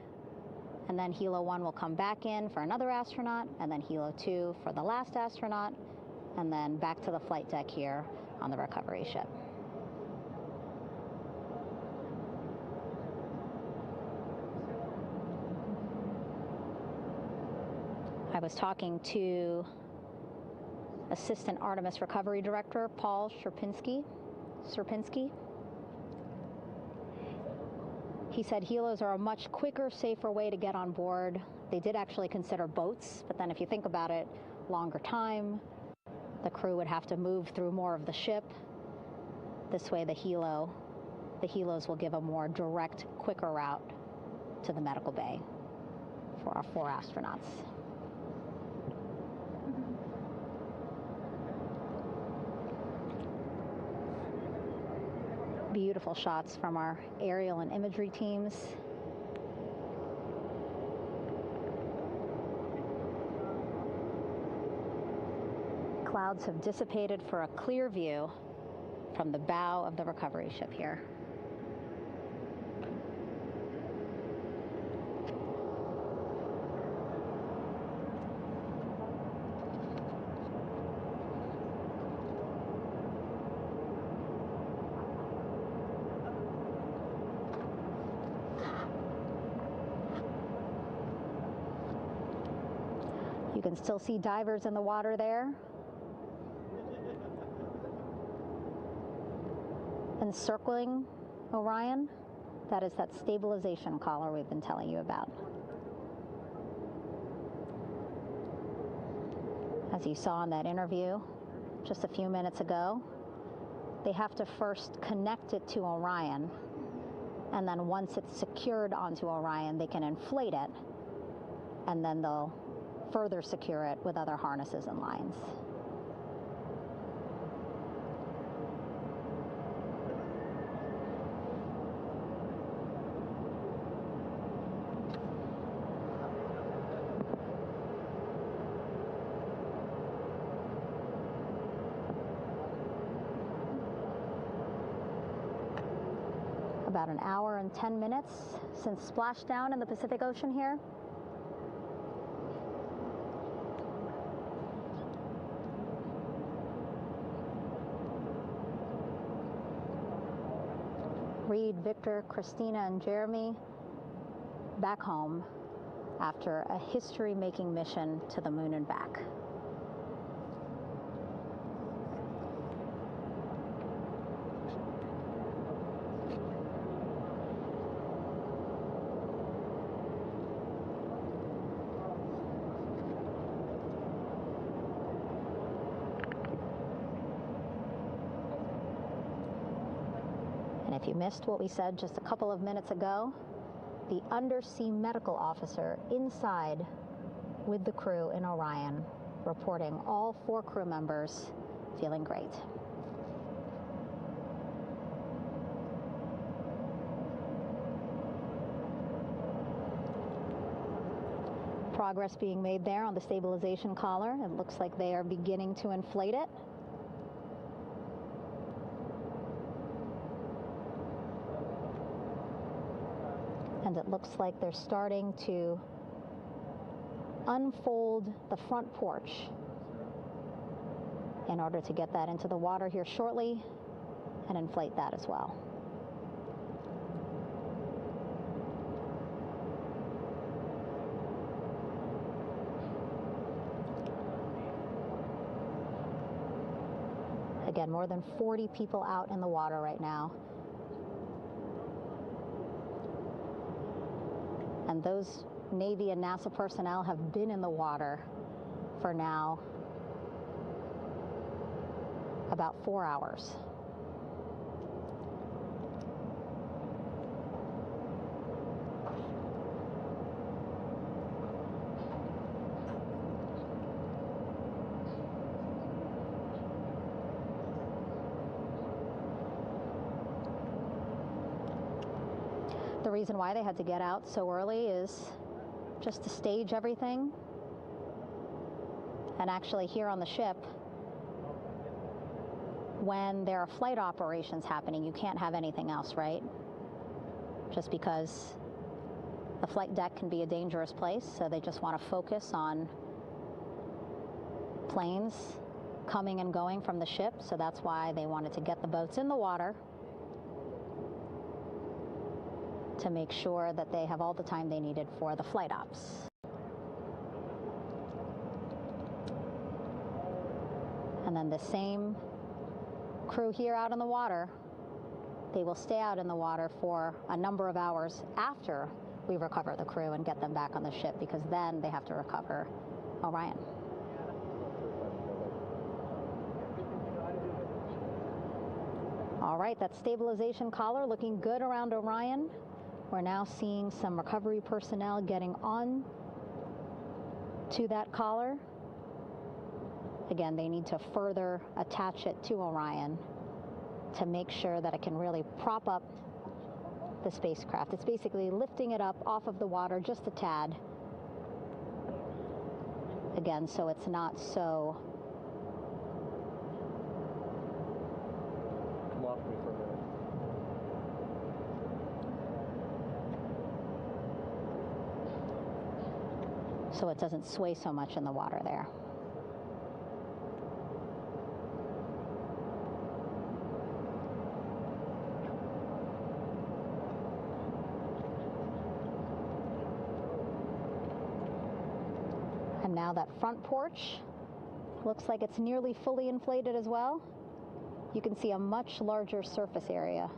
and then Helo 1 will come back in for another astronaut, and then Helo 2 for the last astronaut, and then back to the flight deck here on the recovery ship. I was talking to Assistant Artemis Recovery Director Paul Sierpinski. He said helos are a much quicker, safer way to get on board. They did actually consider boats, but then if you think about it, longer time, the crew would have to move through more of the ship. This way the helos will give a more direct, quicker route to the medical bay for our 4 astronauts. Beautiful shots from our aerial and imagery teams. Clouds have dissipated for a clear view from the bow of the recovery ship here. You can still see divers in the water there. Encircling Orion, that is that stabilization collar we've been telling you about. As you saw in that interview just a few minutes ago, they have to first connect it to Orion, and then once it's secured onto Orion, they can inflate it, and then they'll further secure it with other harnesses and lines. About an hour and 10 minutes since splashdown in the Pacific Ocean here. Reed, Victor, Christina, and Jeremy back home after a history-making mission to the moon and back. If you missed what we said just a couple of minutes ago, the undersea medical officer inside with the crew in Orion reporting all 4 crew members feeling great. Progress being made there on the stabilization collar. It looks like they are beginning to inflate it. And it looks like they're starting to unfold the front porch in order to get that into the water here shortly and inflate that as well. Again, more than 40 people out in the water right now. And those Navy and NASA personnel have been in the water for now about 4 hours. The reason why they had to get out so early is just to stage everything. And actually here on the ship, when there are flight operations happening, you can't have anything else, right? Just because the flight deck can be a dangerous place, so they just want to focus on planes coming and going from the ship, so that's why they wanted to get the boats in the water to make sure that they have all the time they needed for the flight ops. And then the same crew here out in the water, they will stay out in the water for a number of hours after we recover the crew and get them back on the ship, because then they have to recover Orion. All right, that stabilization collar looking good around Orion. We're now seeing some recovery personnel getting on to that collar. Again, they need to further attach it to Orion to make sure that it can really prop up the spacecraft. It's basically lifting it up off of the water just a tad. Again, so it's not so Come off me for a minute. so it doesn't sway so much in the water there. And now that front porch looks like it's nearly fully inflated as well. You can see a much larger surface area.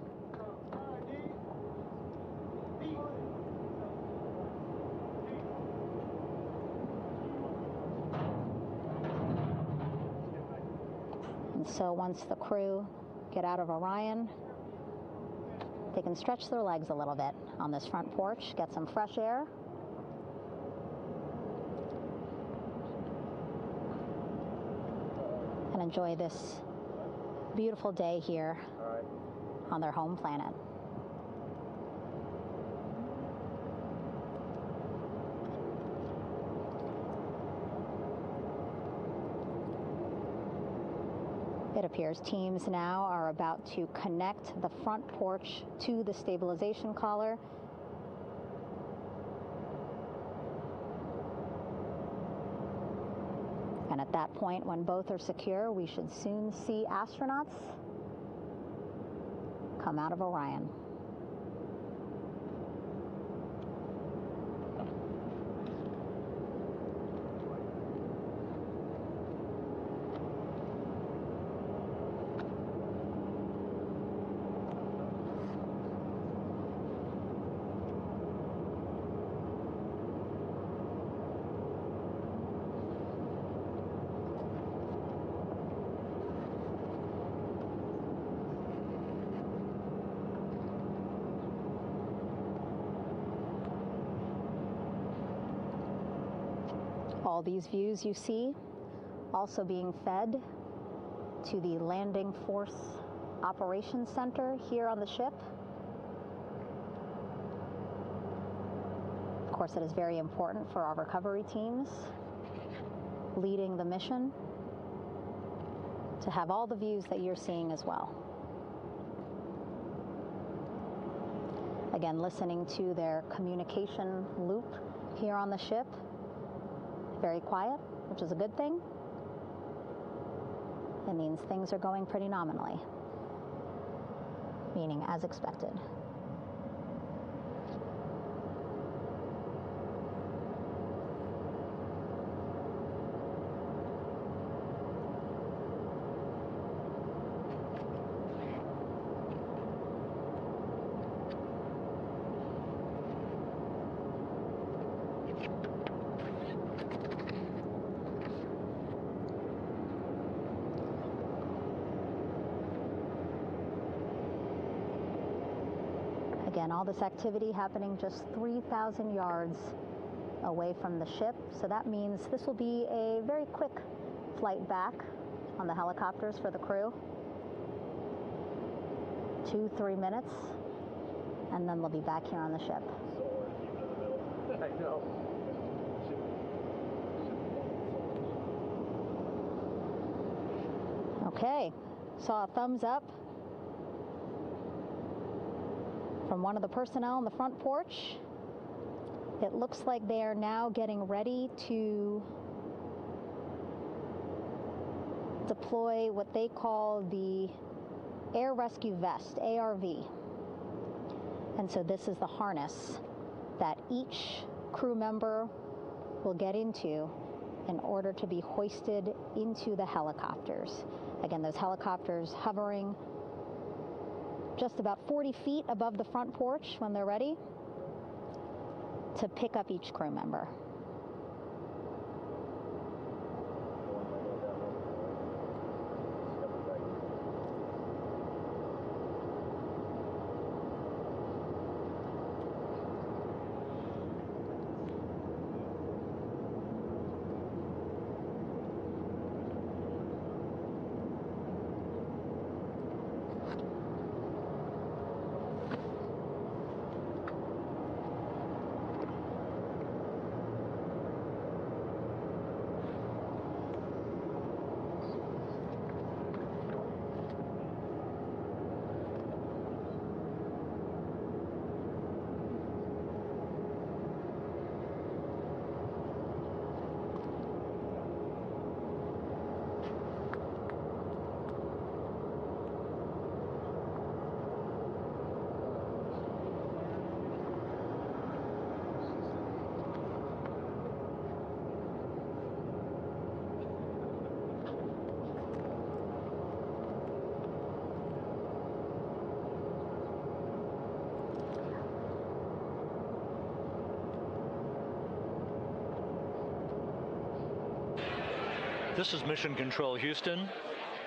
And so once the crew get out of Orion, they can stretch their legs a little bit on this front porch, get some fresh air. And enjoy this beautiful day here on their home planet. It appears teams now are about to connect the front porch to the stabilization collar. And at that point, when both are secure, we should soon see astronauts come out of Orion. All these views you see also being fed to the Landing Force Operations Center here on the ship. Of course, it is very important for our recovery teams leading the mission to have all the views that you're seeing as well. Again, listening to their communication loop here on the ship. Very quiet, which is a good thing. It means things are going pretty nominally, meaning as expected. Again, all this activity happening just 3,000 yards away from the ship. So that means this will be a very quick flight back on the helicopters for the crew. 2-3 minutes, and then they'll be back here on the ship. I know. Okay, saw a thumbs up from one of the personnel on the front porch. It looks like they are now getting ready to deploy what they call the Air Rescue Vest, ARV. And so this is the harness that each crew member will get into in order to be hoisted into the helicopters. Again, those helicopters hovering just about 40 feet above the front porch when they're ready to pick up each crew member. This is Mission Control Houston.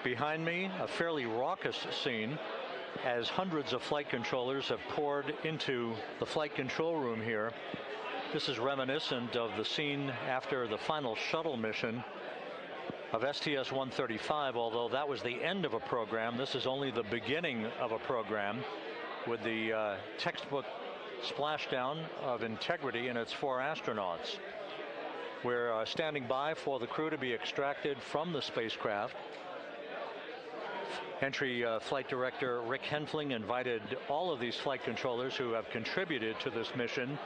Behind me, a fairly raucous scene as hundreds of flight controllers have poured into the flight control room here. This is reminiscent of the scene after the final shuttle mission of STS-135, although that was the end of a program. This is only the beginning of a program with the textbook splashdown of Integrity and its 4 astronauts. We're standing by for the crew to be extracted from the spacecraft. Entry Flight Director Rick Henfling invited all of these flight controllers who have contributed to this mission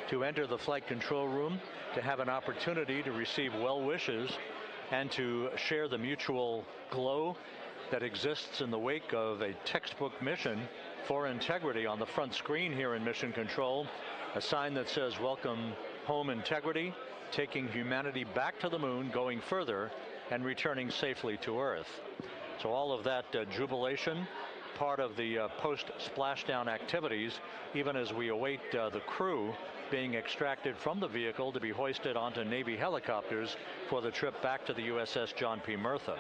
to enter the flight control room to have an opportunity to receive well wishes and to share the mutual glow that exists in the wake of a textbook mission for Integrity. On the front screen here in Mission Control, a sign that says "Welcome Home, Integrity, taking humanity back to the moon, going further, and returning safely to Earth." So all of that jubilation, part of the post-splashdown activities, even as we await the crew being extracted from the vehicle to be hoisted onto Navy helicopters for the trip back to the USS John P. Murtha.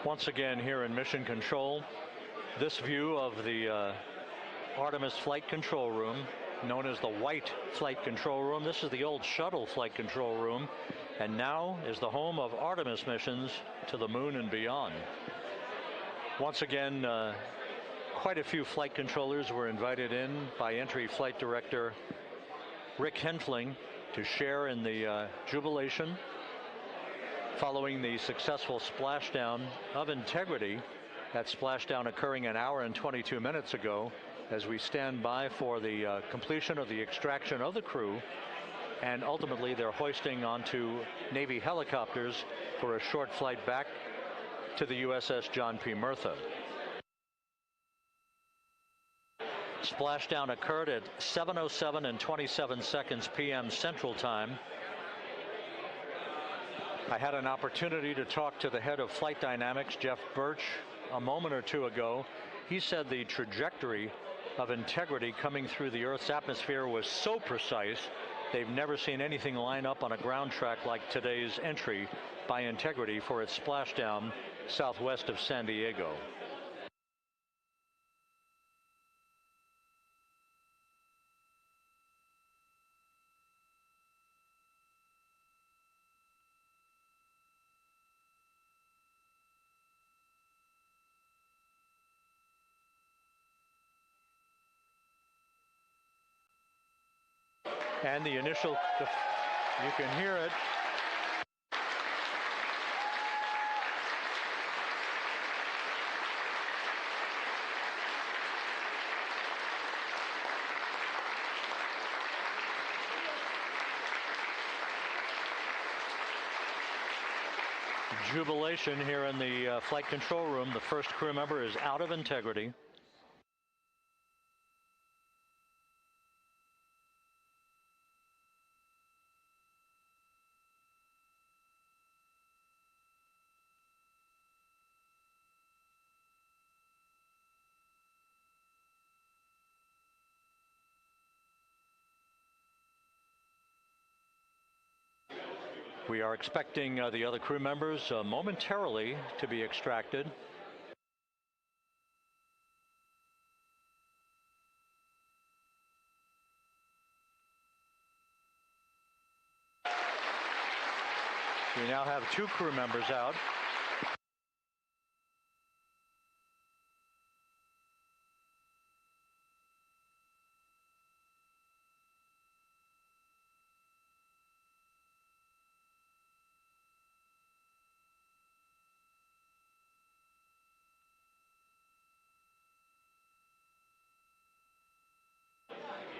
Once again here in Mission Control, this view of the Artemis Flight Control Room, known as the White Flight Control Room. This is the old shuttle flight control room, and now is the home of Artemis missions to the moon and beyond. Once again, quite a few flight controllers were invited in by Entry Flight Director Rick Henfling to share in the jubilation following the successful splashdown of Integrity. That splashdown occurring an hour and 22 minutes ago, as we stand by for the completion of the extraction of the crew, and ultimately they're hoisting onto Navy helicopters for a short flight back to the USS John P. Murtha. Splashdown occurred at 7:07 and 27 seconds p.m. Central Time. I had an opportunity to talk to the head of flight dynamics, Jeff Birch, a moment or two ago. He said the trajectory of Integrity coming through the Earth's atmosphere was so precise, they've never seen anything line up on a ground track like today's entry by Integrity for its splashdown southwest of San Diego. And the initial, you can hear it. Jubilation here in the flight control room. The first crew member is out of Integrity. We are expecting the other crew members momentarily to be extracted. We now have 2 crew members out.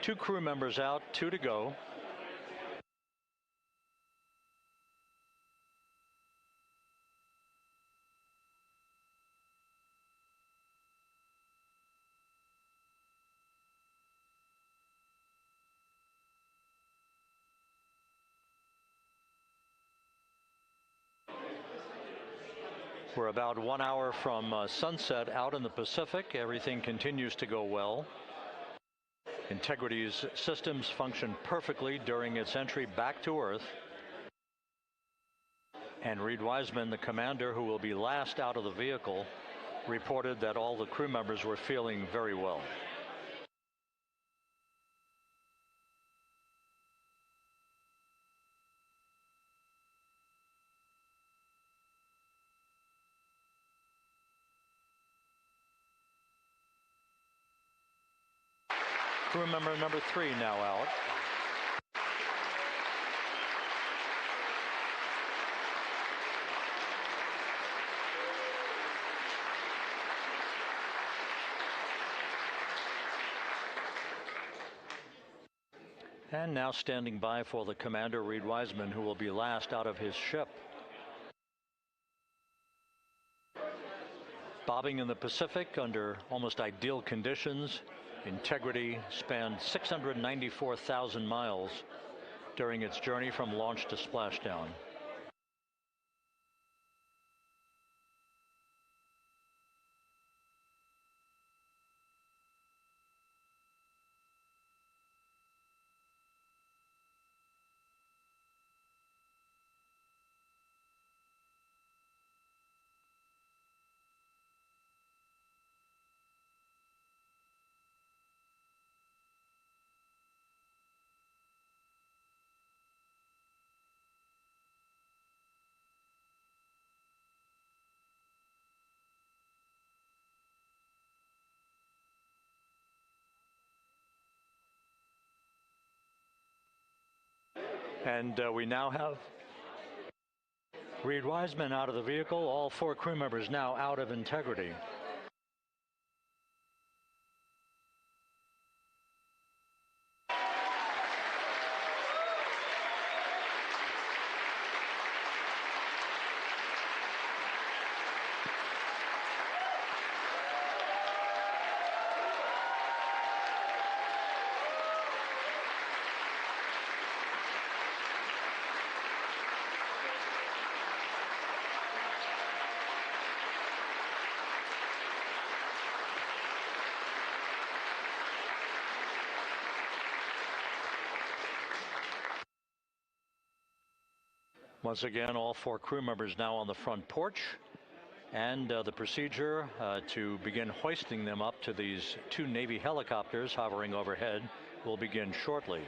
Two crew members out, 2 to go. We're about 1 hour from sunset out in the Pacific. Everything continues to go well. Integrity's systems function perfectly during its entry back to Earth. And Reed Wiseman, the commander who will be last out of the vehicle, reported that all the crew members were feeling very well. Crew member number 3 now out. And now standing by for the commander, Reed Wiseman, who will be last out of his ship. Bobbing in the Pacific under almost ideal conditions, Integrity spanned 694,000 miles during its journey from launch to splashdown. And we now have Reed Wiseman out of the vehicle, all 4 crew members now out of Integrity. Once again, all 4 crew members now on the front porch, and the procedure to begin hoisting them up to these 2 Navy helicopters hovering overhead will begin shortly.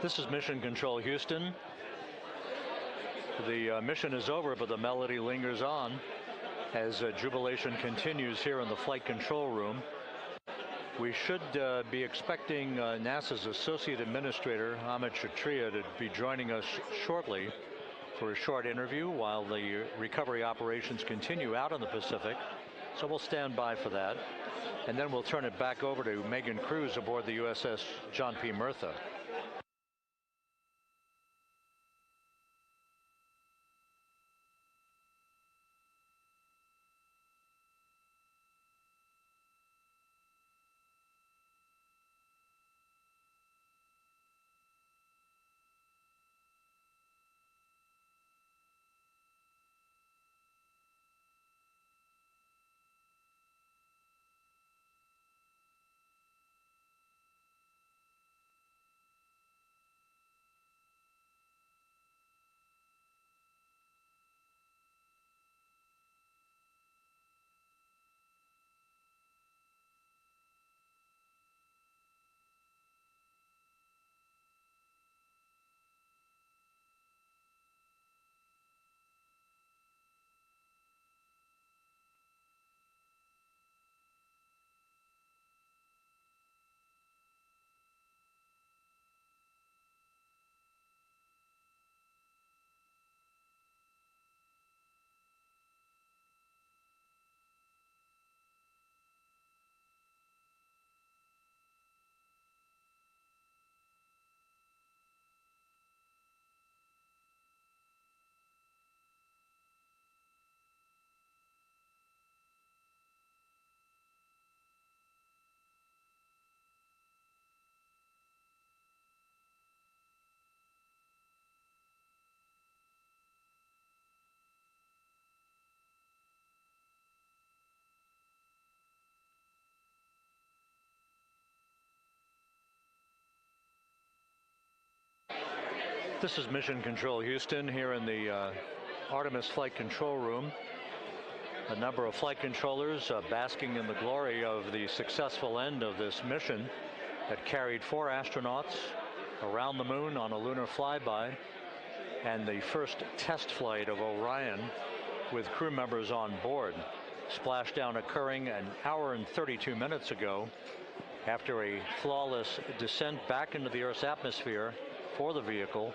This is Mission Control Houston. The mission is over, but the melody lingers on as jubilation continues here in the flight control room. We should be expecting NASA's Associate Administrator, Amit Kshatriya, to be joining us shortly for a short interview while the recovery operations continue out in the Pacific. So we'll stand by for that. And then we'll turn it back over to Megan Cruz aboard the USS John P. Murtha. This is Mission Control Houston here in the Artemis flight control room. A number of flight controllers basking in the glory of the successful end of this mission that carried 4 astronauts around the moon on a lunar flyby, and the first test flight of Orion with crew members on board. Splashdown occurring an hour and 32 minutes ago after a flawless descent back into the Earth's atmosphere for the vehicle.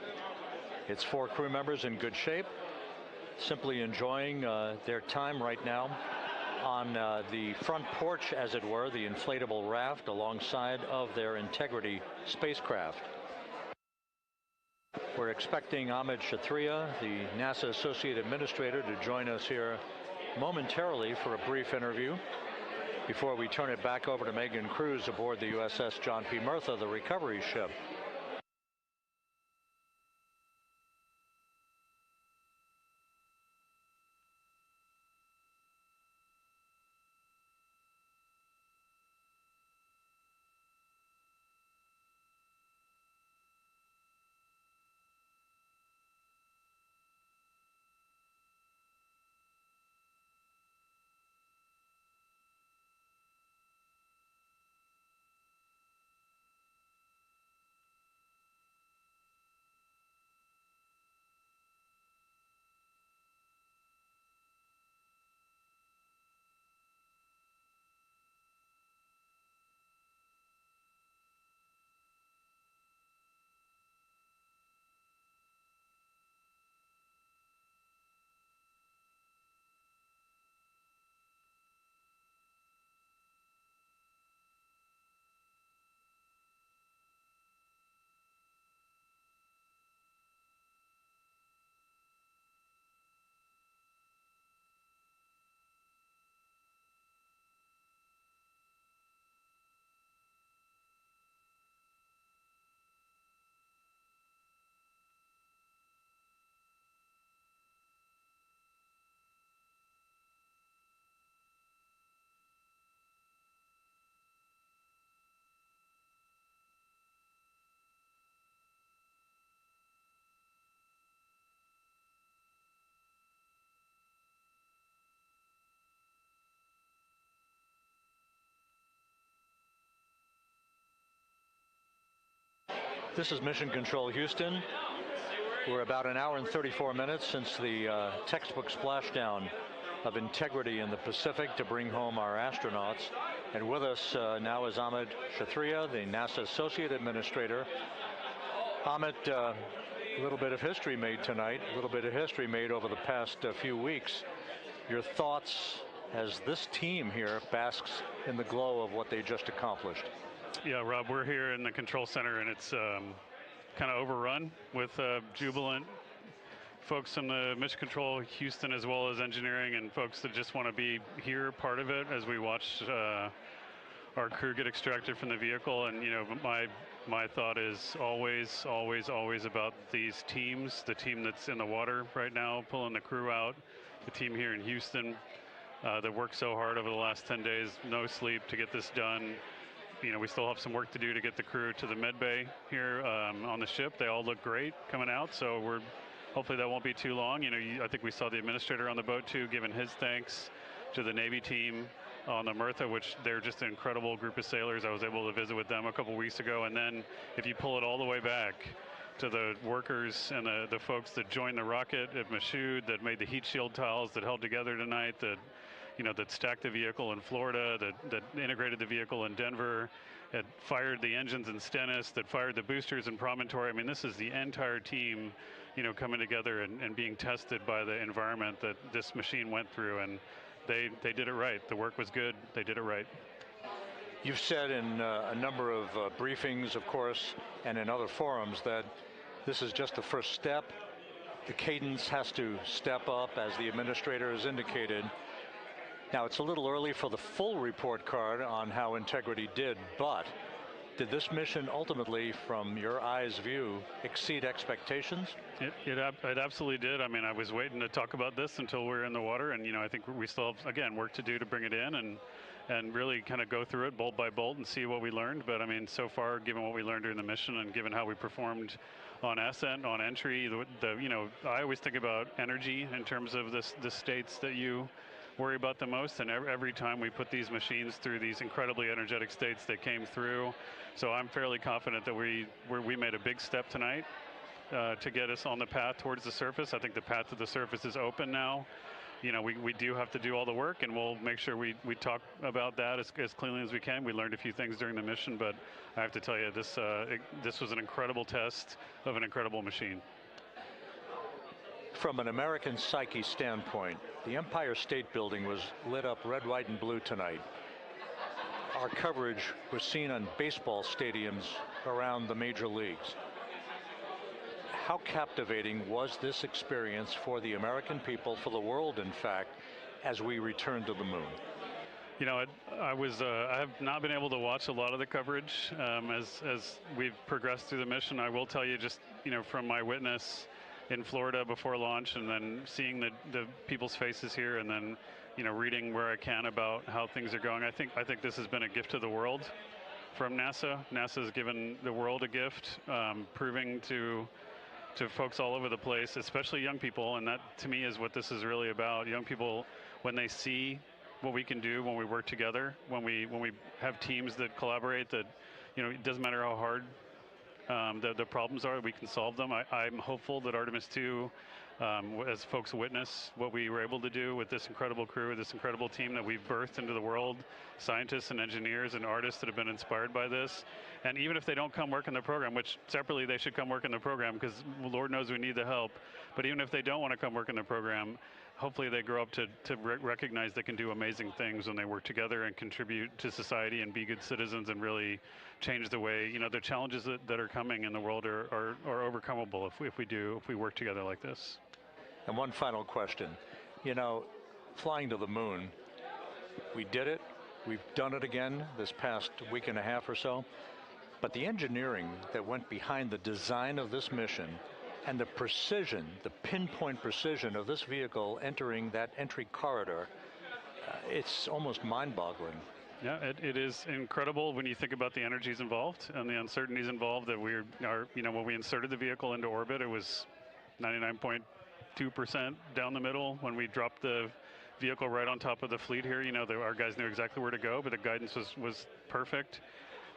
Its 4 crew members in good shape, simply enjoying their time right now on the front porch, as it were, the inflatable raft alongside of their Integrity spacecraft. We're expecting Amit Kshatriya, the NASA Associate Administrator, to join us here momentarily for a brief interview before we turn it back over to Megan Cruz aboard the USS John P. Murtha, the recovery ship. This is Mission Control Houston. We're about an hour and 34 minutes since the textbook splashdown of integrity in the Pacific to bring home our astronauts. And with us now is Amit Kshatriya, the NASA Associate Administrator. Amit, a little bit of history made tonight, a little bit of history made over the past few weeks. Your thoughts as this team here basks in the glow of what they just accomplished? Yeah, Rob, we're here in the control center, and it's kind of overrun with jubilant folks in the Mission Control Houston, as well as engineering, and folks that just want to be here, part of it, as we watch our crew get extracted from the vehicle. And you know, my thought is always about these teams. The team that's in the water right now, pulling the crew out. The team here in Houston that worked so hard over the last 10 days, no sleep to get this done. You know, we still have some work to do to get the crew to the med bay here on the ship. They all look great coming out, so hopefully that won't be too long. You know, I think we saw the administrator on the boat too, giving his thanks to the Navy team on the Mirtha, which they're just an incredible group of sailors. I was able to visit with them a couple weeks ago. And then if you pull it all the way back to the workers and the folks that joined the rocket at Michoud, that made the heat shield tiles that held together tonight, that stacked the vehicle in Florida, that integrated the vehicle in Denver, that fired the engines in Stennis, that fired the boosters in Promontory. I mean, this is the entire team, you know, coming together and being tested by the environment that this machine went through, and they did it right. The work was good. They did it right. You've said in a number of briefings, of course, and in other forums that this is just the first step. The cadence has to step up, as the administrator has indicated. Now, it's a little early for the full report card on how Integrity did, but did this mission ultimately, from your eyes view, exceed expectations? It absolutely did. I mean, I was waiting to talk about this until we were in the water, and, you know, I think we still have, again, work to do to bring it in and really kind of go through it bolt by bolt and see what we learned. But, I mean, so far, given what we learned during the mission and given how we performed on ascent, on entry, you know, I always think about energy in terms of the states that you worry about the most, and every time we put these machines through these incredibly energetic states, they came through. So I'm fairly confident that we made a big step tonight to get us on the path towards the surface. I think the path to the surface is open now. You know, we do have to do all the work, and we'll make sure we talk about that as cleanly as we can. We learned a few things during the mission, but I have to tell you, this was an incredible test of an incredible machine. From an American psyche standpoint, the Empire State Building was lit up red, white, and blue tonight. Our coverage was seen on baseball stadiums around the major leagues. How captivating was this experience for the American people, for the world, in fact, as we returned to the moon? You know, I have not been able to watch a lot of the coverage as we've progressed through the mission. I will tell you, just, you know, from my witness in Florida before launch, and then seeing the people's faces here, and then, you know, reading where I can about how things are going. I think this has been a gift to the world from NASA. NASA has given the world a gift, proving to folks all over the place, especially young people, and that to me is what this is really about. Young people, when they see what we can do when we work together, when we have teams that collaborate, that, you know, it doesn't matter how hard the problems are, we can solve them. I'm hopeful that Artemis II, as folks witness what we were able to do with this incredible crew, this incredible team that we've birthed into the world, scientists and engineers and artists that have been inspired by this. And even if they don't come work in the program, which separately they should come work in the program, because Lord knows we need the help, but even if they don't want to come work in the program, hopefully they grow up to recognize they can do amazing things when they work together and contribute to society and be good citizens and really change the way, you know, the challenges that are coming in the world are overcomable if we work together like this. And one final question. You know, flying to the moon, we did it. We've done it again this past week and a half or so. But the engineering that went behind the design of this mission and the precision, the pinpoint precision of this vehicle entering that entry corridor, it's almost mind-boggling. Yeah, it is incredible when you think about the energies involved and the uncertainties involved. That you know, when we inserted the vehicle into orbit, it was 99.2% down the middle. When we dropped the vehicle right on top of the fleet here, you know, our guys knew exactly where to go, but the guidance was perfect.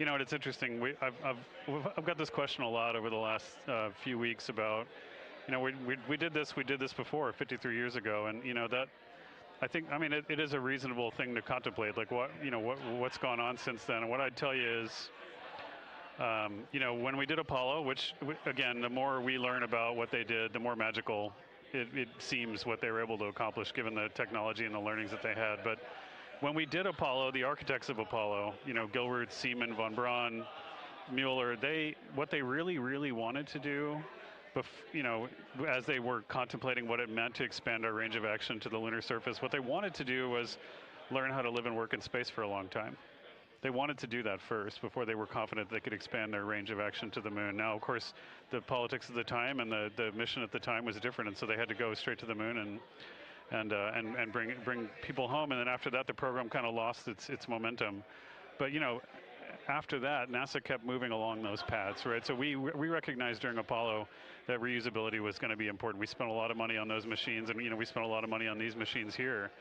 You know, and it's interesting. I've got this question a lot over the last few weeks about, you know, we did this before 53 years ago, and you know that. I mean, it is a reasonable thing to contemplate, like what's gone on since then. And what I'd tell you is, you know, when we did Apollo, which again, the more we learn about what they did, the more magical it seems what they were able to accomplish given the technology and the learnings that they had. But when we did Apollo, the architects of Apollo, you know, Gilbert, Seaman, von Braun, Mueller, what they really wanted to do, you know, as they were contemplating what it meant to expand our range of action to the lunar surface, what they wanted to do was learn how to live and work in space for a long time. They wanted to do that first before they were confident they could expand their range of action to the moon. Now, of course, the politics of the time and the mission at the time was different, and so they had to go straight to the moon and bring people home. And then after that, the program kind of lost its momentum. But you know, after that, NASA kept moving along those paths, right? So we recognized during Apollo that reusability was going to be important. We spent a lot of money on those machines, and you know, we spent a lot of money on these machines here,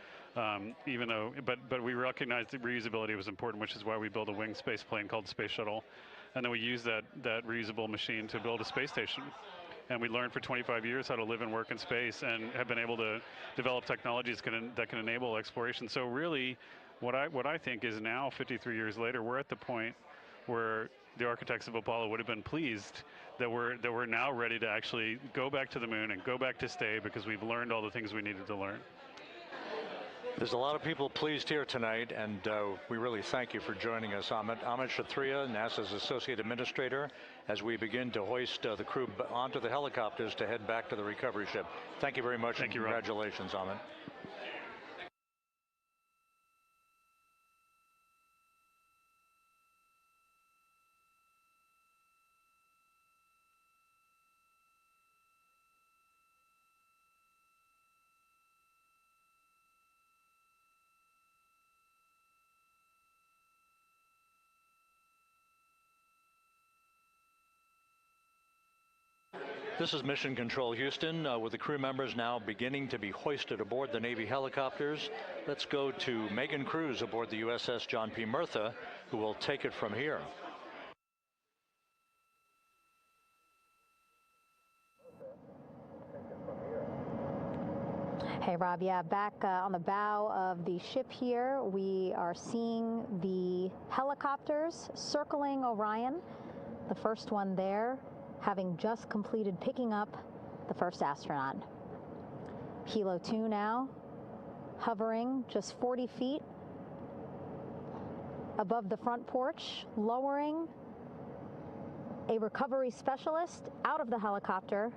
even though, but we recognized that reusability was important, which is why we built a winged space plane called Space Shuttle, and then we used that reusable machine to build a space station. And we learned for 25 years how to live and work in space, and have been able to develop technologies that can enable exploration. So really, what I think is now, 53 years later, we're at the point where the architects of Apollo would have been pleased that we're now ready to actually go back to the moon and go back to stay, because we've learned all the things we needed to learn. There's a lot of people pleased here tonight, and we really thank you for joining us. Amit Kshatriya, NASA's Associate Administrator, as we begin to hoist the crew onto the helicopters to head back to the recovery ship. Thank you very much. Thank you, Rob. Congratulations, Amit. This is Mission Control Houston, with the crew members now beginning to be hoisted aboard the Navy helicopters. Let's go to Megan Cruz aboard the USS John P. Murtha, who will take it from here. Hey, Rob. Yeah, back on the bow of the ship here, we are seeing the helicopters circling Orion. The first one there, having just completed picking up the first astronaut. Helo 2 now, hovering just 40 feet above the front porch, lowering a recovery specialist out of the helicopter.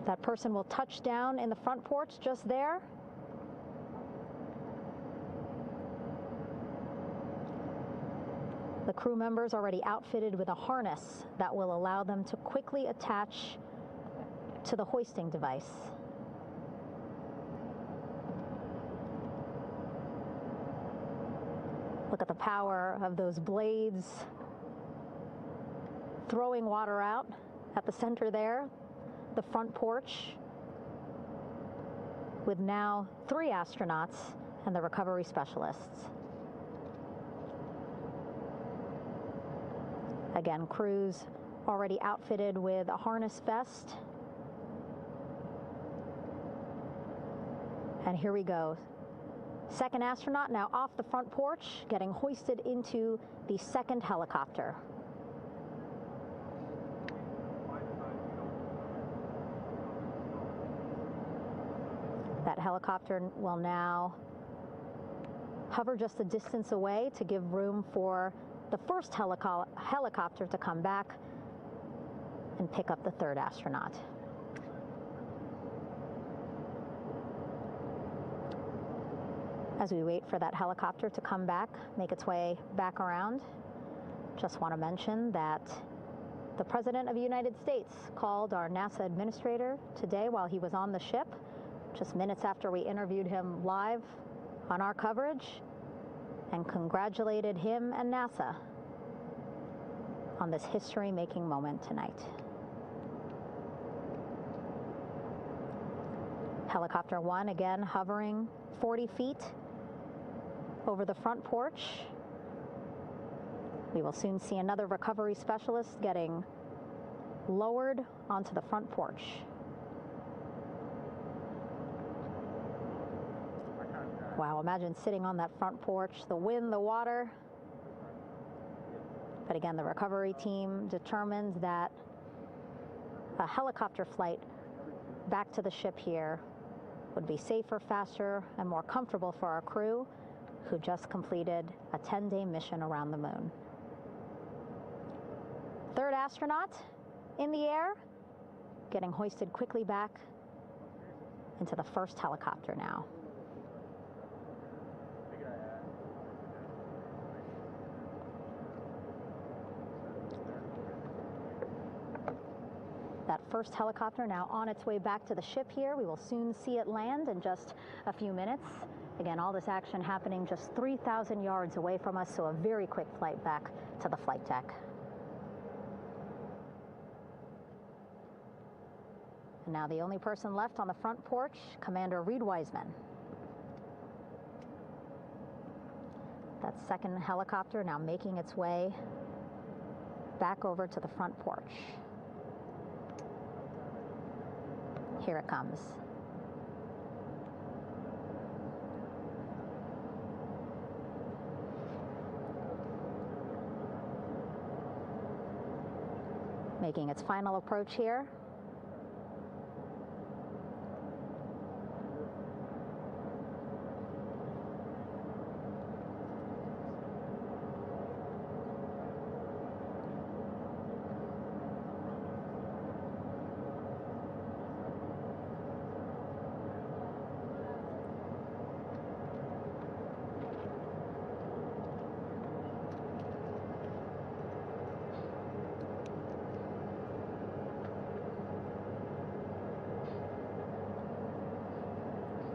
That person will touch down in the front porch just there. The crew members already outfitted with a harness that will allow them to quickly attach to the hoisting device. Look at the power of those blades throwing water out at the center there, the front porch, with now 3 astronauts and the recovery specialists. Again, crews already outfitted with a harness vest. And here we go. Second astronaut now off the front porch, getting hoisted into the second helicopter. That helicopter will now hover just a distance away to give room for the first helicopter to come back and pick up the third astronaut. As we wait for that helicopter to come back, make its way back around, just want to mention that the President of the United States called our NASA administrator today while he was on the ship, just minutes after we interviewed him live on our coverage, and congratulated him and NASA on this history-making moment tonight. Helicopter 1 again hovering 40 feet over the front porch. We will soon see another recovery specialist getting lowered onto the front porch. Wow, imagine sitting on that front porch, the wind, the water. But again, the recovery team determined that a helicopter flight back to the ship here would be safer, faster, and more comfortable for our crew who just completed a 10-day mission around the moon. Third astronaut in the air, getting hoisted quickly back into the first helicopter now. That first helicopter now on its way back to the ship here. We will soon see it land in just a few minutes. Again, all this action happening just 3,000 yards away from us, so a very quick flight back to the flight deck. And now the only person left on the front porch, Commander Reed Wiseman. That second helicopter now making its way back over to the front porch. Here it comes. Making its final approach here.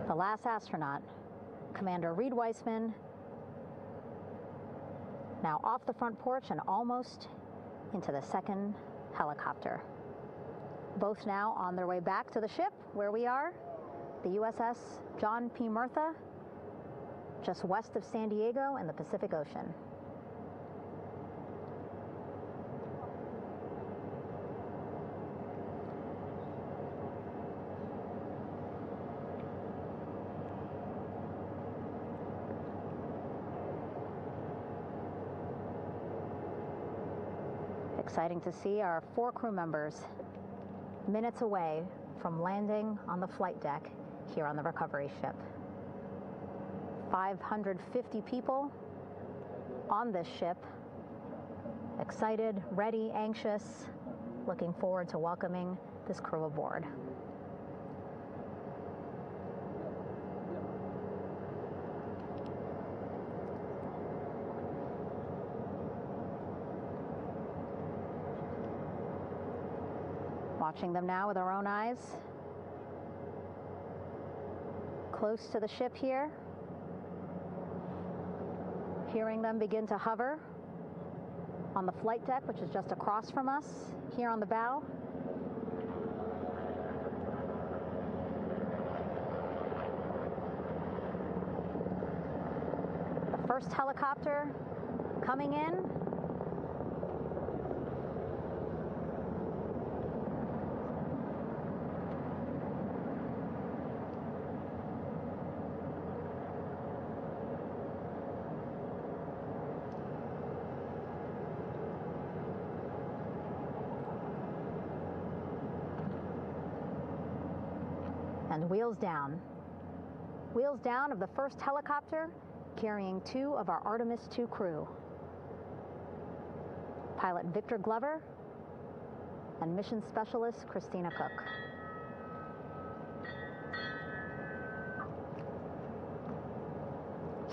The last astronaut, Commander Reed Wiseman, now off the front porch and almost into the second helicopter. Both now on their way back to the ship where we are, the USS John P. Murtha, just west of San Diego in the Pacific Ocean. Exciting to see our 4 crew members minutes away from landing on the flight deck here on the recovery ship. 550 people on this ship, excited, ready, anxious, looking forward to welcoming this crew aboard. Watching them now with our own eyes. Close to the ship here. Hearing them begin to hover on the flight deck, which is just across from us, here on the bow. The first helicopter coming in. And wheels down. Wheels down of the first helicopter carrying 2 of our Artemis II crew. Pilot Victor Glover and mission specialist Christina Cook.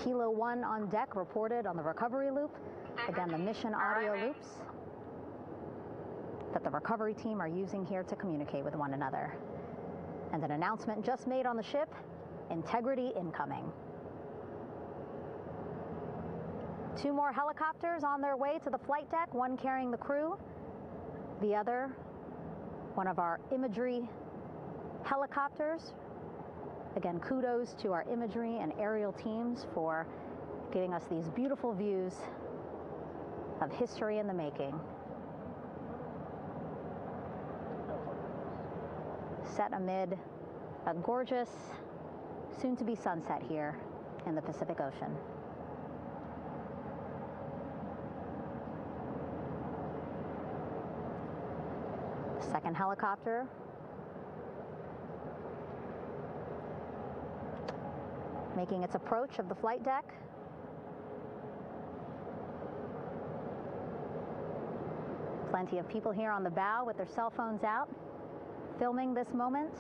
Kilo 1 on deck reported on the recovery loop. Again, the mission audio loops that the recovery team are using here to communicate with one another. And an announcement just made on the ship, integrity incoming. 2 more helicopters on their way to the flight deck, one carrying the crew, the other, one of our imagery helicopters. Again, kudos to our imagery and aerial teams for giving us these beautiful views of history in the making. Set amid a gorgeous, soon-to-be sunset here in the Pacific Ocean. The second helicopter making its approach of the flight deck. Plenty of people here on the bow with their cell phones out, filming this moment.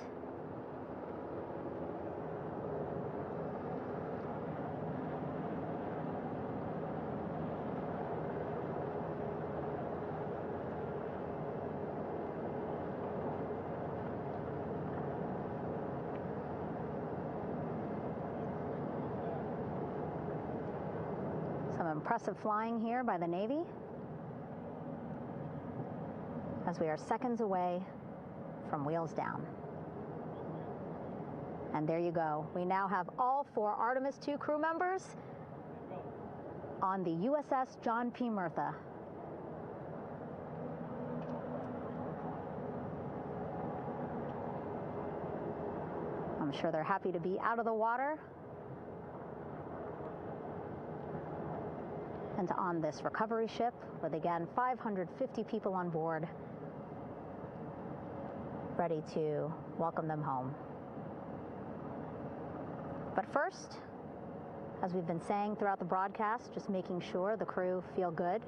Some impressive flying here by the Navy, as we are seconds away from wheels down. And there you go. We now have all 4 Artemis II crew members on the USS John P. Murtha. I'm sure they're happy to be out of the water and on this recovery ship with, again, 550 people on board, ready to welcome them home. But first, as we've been saying throughout the broadcast, just making sure the crew feel good.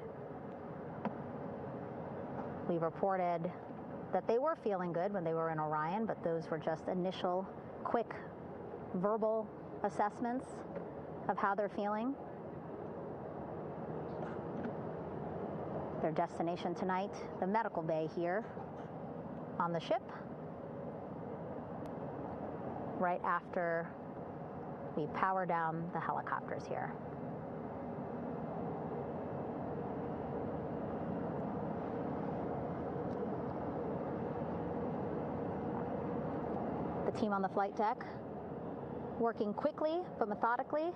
We reported that they were feeling good when they were in Orion, but those were just initial, quick, verbal assessments of how they're feeling. Their destination tonight, the medical bay here on the ship, right after we power down the helicopters here. The team on the flight deck working quickly but methodically